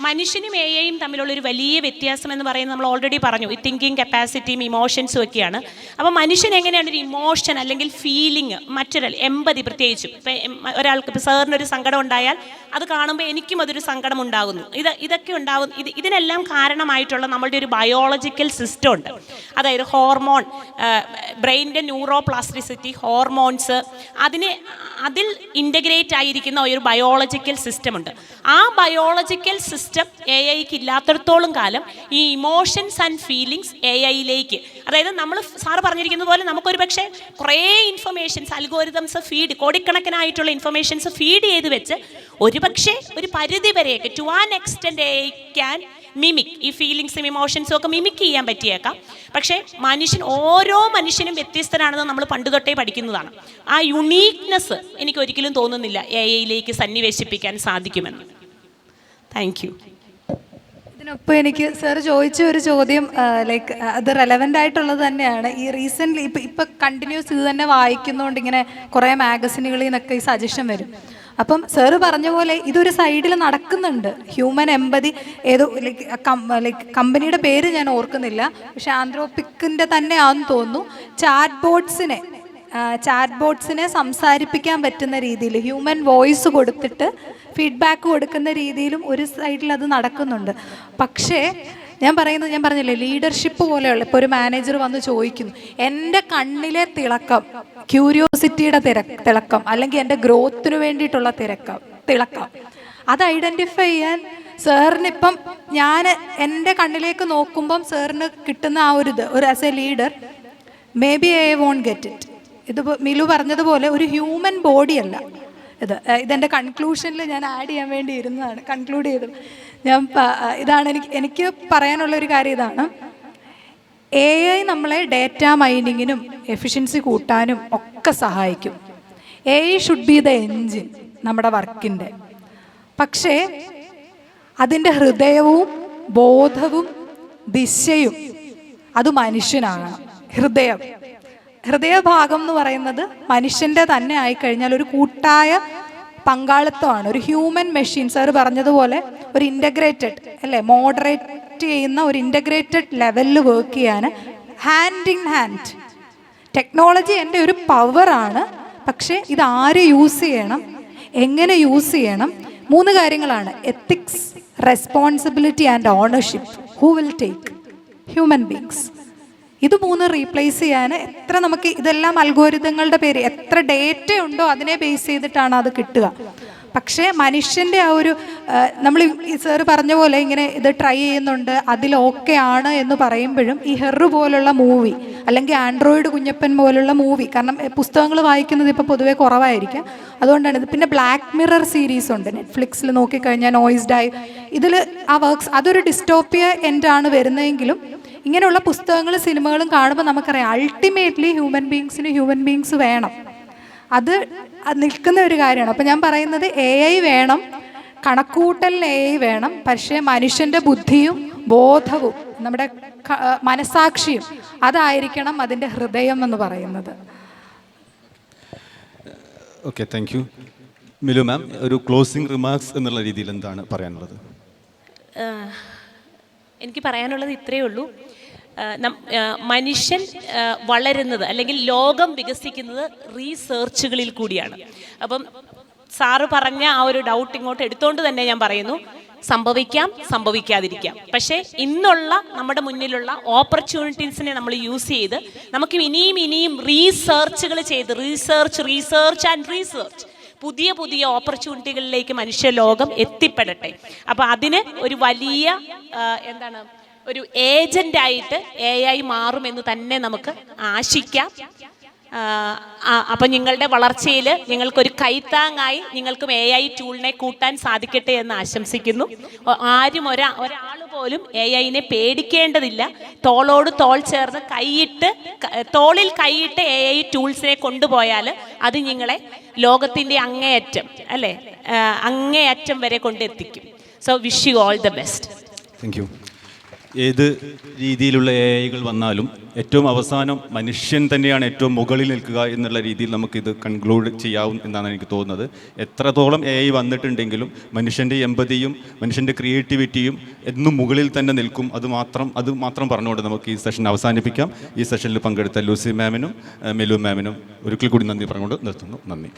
മനുഷ്യനും എ ഐയും തമ്മിലുള്ളൊരു വലിയ വ്യത്യാസം എന്ന് പറയുന്നത് നമ്മൾ ഓൾറെഡി പറഞ്ഞു, ഈ തിങ്കിങ് കപ്പാസിറ്റിയും ഇമോഷൻസും ഒക്കെയാണ്. അപ്പോൾ മനുഷ്യൻ എങ്ങനെയാണ് ഒരു ഇമോഷൻ അല്ലെങ്കിൽ ഫീലിംഗ്, മറ്റൊരാൾ എമ്പതി, പ്രത്യേകിച്ചും ഇപ്പം ഒരാൾക്ക് ഇപ്പോൾ സാറിനൊരു സങ്കടം ഉണ്ടായാൽ അത് കാണുമ്പോൾ എനിക്കും അതൊരു സങ്കടം ഉണ്ടാകുന്നു. ഇതൊക്കെ ഉണ്ടാകും. ഇതിനെല്ലാം കാരണമായിട്ടുള്ള നമ്മളുടെ ഒരു ബയോളജിക്കൽ സിസ്റ്റം ഉണ്ട്. അതായത് ഹോർമോൺ, ബ്രെയിനിൻ്റെ ന്യൂറോ പ്ലാസ്റ്റിസിറ്റി, ഹോർമോൺസ്, അതിൽ ഇൻ്റഗ്രേറ്റ് ആയിരിക്കുന്ന ഒരു ബയോളജിക്കൽ സിസ്റ്റം ഉണ്ട്. ആ ബയോളജിക്കൽ സിസ്റ്റം എ ഐക്ക് ഇല്ലാത്തടത്തോളം കാലം ഈ ഇമോഷൻസ് ആൻഡ് ഫീലിങ്സ് എ ഐയിലേക്ക്, അതായത് നമ്മൾ സാറ് പറഞ്ഞിരിക്കുന്നത് പോലെ നമുക്കൊരു പക്ഷേ കുറേ ഇൻഫർമേഷൻസ്, അൽഗോരിതംസ് കോടിക്കണക്കിനായിട്ടുള്ള ഇൻഫർമേഷൻസ് ഫീഡ് ചെയ്ത് വെച്ച് ഒരുപക്ഷെ ഒരു പരിധി വരെയൊക്കെ to an extent A I can mimic, ഈ ഫീലിങ്സും ഇമോഷൻസും ഒക്കെ മിമിക് ചെയ്യാൻ പറ്റിയേക്കാം. പക്ഷേ ഓരോ മനുഷ്യനും വ്യത്യസ്തരാണെന്ന് നമ്മൾ പണ്ട് തൊട്ടേ പഠിക്കുന്നതാണ്. ആ യുണീക്നെസ് എനിക്ക് ഒരിക്കലും തോന്നുന്നില്ല എ ഐയിലേക്ക് സന്നിവേശിപ്പിക്കാൻ സാധിക്കുമെന്ന്. Thank you. ഇതിനൊപ്പം എനിക്ക് സാർ ചോദിച്ച ഒരു ചോദ്യം, ലൈക്ക് അത് റെലവൻ്റ് ആയിട്ടുള്ളത് തന്നെയാണ്. ഈ റീസെൻ്റ്ലി ഇപ്പം കണ്ടിന്യൂസ് ഇത് തന്നെ വായിക്കുന്നതുകൊണ്ട് ഇങ്ങനെ കുറേ മാഗസിനുകളിൽ നിന്നൊക്കെ ഈ സജഷൻ വരും. അപ്പം സാറ് പറഞ്ഞ പോലെ ഇതൊരു സൈഡിൽ നടക്കുന്നുണ്ട്. ഹ്യൂമൻ എമ്പതി, ഏതോ ലൈക്ക് കമ്പനിയുടെ പേര് ഞാൻ ഓർക്കുന്നില്ല, പക്ഷെ ആന്ത്രോപിക്കിൻ്റെ തന്നെ ആണെന്ന് തോന്നുന്നു. ചാറ്റ് ബോട്ട്സിനെ സംസാരിപ്പിക്കാൻ പറ്റുന്ന രീതിയിൽ ഹ്യൂമൻ വോയിസ് കൊടുത്തിട്ട് ഫീഡ്ബാക്ക് കൊടുക്കുന്ന രീതിയിലും ഒരു സൈഡിൽ അത് നടക്കുന്നുണ്ട്. പക്ഷേ ഞാൻ പറഞ്ഞില്ലേ, ലീഡർഷിപ്പ് പോലെയുള്ള, ഇപ്പോൾ ഒരു മാനേജർ വന്ന് ചോദിക്കുന്നു, എൻ്റെ കണ്ണിലെ തിളക്കം, ക്യൂരിയോസിറ്റിയുടെ തിളക്കം, അല്ലെങ്കിൽ എൻ്റെ ഗ്രോത്തിന് വേണ്ടിയിട്ടുള്ള തിളക്കം, അത് ഐഡൻറ്റിഫൈ ചെയ്യാൻ സാറിനിപ്പം എൻ്റെ കണ്ണിലേക്ക് നോക്കുമ്പം സാറിന് കിട്ടുന്ന ആ ഒരു as a leader maybe I won't get it. ഇതിപ്പോൾ മിലു പറഞ്ഞതുപോലെ ഒരു ഹ്യൂമൻ ബോഡിയല്ല ഇതെൻ്റെ കൺക്ലൂഷനിൽ ഞാൻ ആഡ് ചെയ്യാൻ വേണ്ടി ഇരുന്നതാണ്, കൺക്ലൂഡ് ചെയ്തു. ഇതാണ് എനിക്ക് പറയാനുള്ളൊരു കാര്യം. ഇതാണ്, എ ഐ നമ്മളെ ഡേറ്റ മൈനിങ്ങിനും എഫിഷ്യൻസി കൂട്ടാനും ഒക്കെ സഹായിക്കും. A I should be the engine നമ്മുടെ വർക്കിൻ്റെ. പക്ഷേ അതിൻ്റെ ഹൃദയവും ബോധവും ദിശയും അത് മനുഷ്യനാകണം. ഹൃദയഭാഗം എന്ന് പറയുന്നത് മനുഷ്യൻ്റെ തന്നെ ആയിക്കഴിഞ്ഞാൽ ഒരു കൂട്ടായ പങ്കാളിത്തമാണ്. ഒരു ഹ്യൂമൻ മെഷീൻ, സാർ പറഞ്ഞതുപോലെ ഒരു ഇൻ്റഗ്രേറ്റഡ് മോഡറേറ്റ് ചെയ്യുന്ന ഒരു ഇൻ്റഗ്രേറ്റഡ് ലെവലിൽ വർക്ക് ചെയ്യാൻ ഹാൻഡ് ഇൻ ഹാൻഡ്. ടെക്നോളജി എൻ്റെ ഒരു പവറാണ്, പക്ഷേ ഇത് ആര് യൂസ് ചെയ്യണം, എങ്ങനെ യൂസ് ചെയ്യണം, 3 കാര്യങ്ങളാണ്: ethics, responsibility and ownership. Who will take? Human beings. ഇത് 3 റീപ്ലേസ് ചെയ്യാൻ ഇതെല്ലാം അൽഗോരിതങ്ങളുടെ പേര്, എത്ര ഡേറ്റ ഉണ്ടോ അതിനെ ബേസ് ചെയ്തിട്ടാണ് അത് കിട്ടുക. പക്ഷേ മനുഷ്യൻ്റെ ആ ഒരു നമ്മൾ ഈ സാറ് പറഞ്ഞ പോലെ ഇങ്ങനെ ഇത് ട്രൈ ചെയ്യുന്നുണ്ട്, അതിൽ ഓക്കെ ആണ് എന്ന് പറയുമ്പോഴും ഈ ഹെറു പോലുള്ള മൂവി അല്ലെങ്കിൽ ആൻഡ്രോയിഡ് കുഞ്ഞപ്പൻ പോലുള്ള മൂവി, കാരണം പുസ്തകങ്ങൾ വായിക്കുന്നത് ഇപ്പോൾ പൊതുവേ കുറവായിരിക്കും, അതുകൊണ്ടാണ് ഇത്. പിന്നെ ബ്ലാക്ക് മിറർ സീരീസ് ഉണ്ട് നെറ്റ്ഫ്ലിക്സിൽ നോക്കിക്കഴിഞ്ഞാൽ, നോയ്സ്ഡ് ആയി, ഇതിൽ ആ വർക്ക്സ് അതൊരു ഡിസ്റ്റോപ്പിയ എൻഡാണ് വരുന്നതെങ്കിലും ഇങ്ങനെയുള്ള പുസ്തകങ്ങളും സിനിമകളും കാണുമ്പോൾ നമുക്കറിയാം അൾട്ടിമേറ്റ്ലി ഹ്യൂമൻ ബീങ്സ് വേണം. അത് നിൽക്കുന്ന ഒരു കാര്യമാണ്. അപ്പോൾ ഞാൻ പറയുന്നത് AI വേണം, കണക്കൂട്ടലിന് AI വേണം, പക്ഷേ മനുഷ്യൻ്റെ ബുദ്ധിയും ബോധവും നമ്മുടെ മനസാക്ഷിയും അതായിരിക്കണം അതിൻ്റെ ഹൃദയം എന്ന് പറയുന്നത്. Okay, thank you. Milu ma'am, ഒരു ക്ലോസിംഗ് റിമാർക്സ് എന്നുള്ള രീതിയിൽ എന്താണ് പറയാനുള്ളത്? എനിക്ക് പറയാനുള്ളത് ഇത്രയേ ഉള്ളൂ. മനുഷ്യൻ വളരുന്നത് അല്ലെങ്കിൽ ലോകം വികസിക്കുന്നത് റീസേർച്ചുകളിൽ കൂടിയാണ്. അപ്പം സാറ് പറഞ്ഞ ആ ഒരു ഡൗട്ട് ഇങ്ങോട്ട് എടുത്തുകൊണ്ട് തന്നെ ഞാൻ പറയുന്നു, സംഭവിക്കാം, സംഭവിക്കാതിരിക്കാം. പക്ഷേ ഇന്നുള്ള നമ്മുടെ മുന്നിലുള്ള ഓപ്പർച്യൂണിറ്റീസിനെ നമ്മൾ യൂസ് ചെയ്ത് നമുക്ക് ഇനിയും റീസേർച്ചുകൾ ചെയ്ത് റീസേർച്ച് പുതിയ ഓപ്പർച്യൂണിറ്റികളിലേക്ക് മനുഷ്യ ലോകം എത്തിപ്പെടട്ടെ. അപ്പോൾ അതിന് ഒരു വലിയ ഒരു ഏജൻ്റായിട്ട് AI മാറുമെന്ന് തന്നെ നമുക്ക് ആശിക്കാം. അപ്പം നിങ്ങളുടെ വളർച്ചയിൽ നിങ്ങൾക്കൊരു കൈത്താങ്ങായി നിങ്ങൾക്കും AI ടൂളിനെ കൂട്ടാൻ സാധിക്കട്ടെ എന്ന് ആശംസിക്കുന്നു. ആരും ഒരാൾ പോലും AI-നെ പേടിക്കേണ്ടതില്ല. തോളോട് തോൾ ചേർന്ന് തോളിൽ കൈയിട്ട് AI ടൂൾസിനെ കൊണ്ടുപോയാൽ അത് നിങ്ങളെ ലോകത്തിൻ്റെ അങ്ങേയറ്റം വരെ കൊണ്ടെത്തിക്കും. So wish you all the best. Thank you. ഏത് രീതിയിലുള്ള AI-കൾ വന്നാലും ഏറ്റവും അവസാനം മനുഷ്യൻ തന്നെയാണ് ഏറ്റവും മുകളിൽ നിൽക്കുക എന്നുള്ള രീതിയിൽ നമുക്കിത് കൺക്ലൂഡ് ചെയ്യാവും എന്നാണ് എനിക്ക് തോന്നുന്നത്. എത്രത്തോളം AI വന്നിട്ടുണ്ടെങ്കിലും മനുഷ്യൻ്റെ എമ്പതിയും മനുഷ്യൻ്റെ ക്രിയേറ്റിവിറ്റിയും എന്നും മുകളിൽ തന്നെ നിൽക്കും. അത് മാത്രം പറഞ്ഞുകൊണ്ട് നമുക്ക് ഈ സെഷൻ അവസാനിപ്പിക്കാം. ഈ സെഷനിൽ പങ്കെടുത്ത ലൂസി മാമിനും മെലു മാമിനും ഒരിക്കൽ കൂടി നന്ദി പറഞ്ഞുകൊണ്ട് നിർത്തുന്നു. നന്ദി.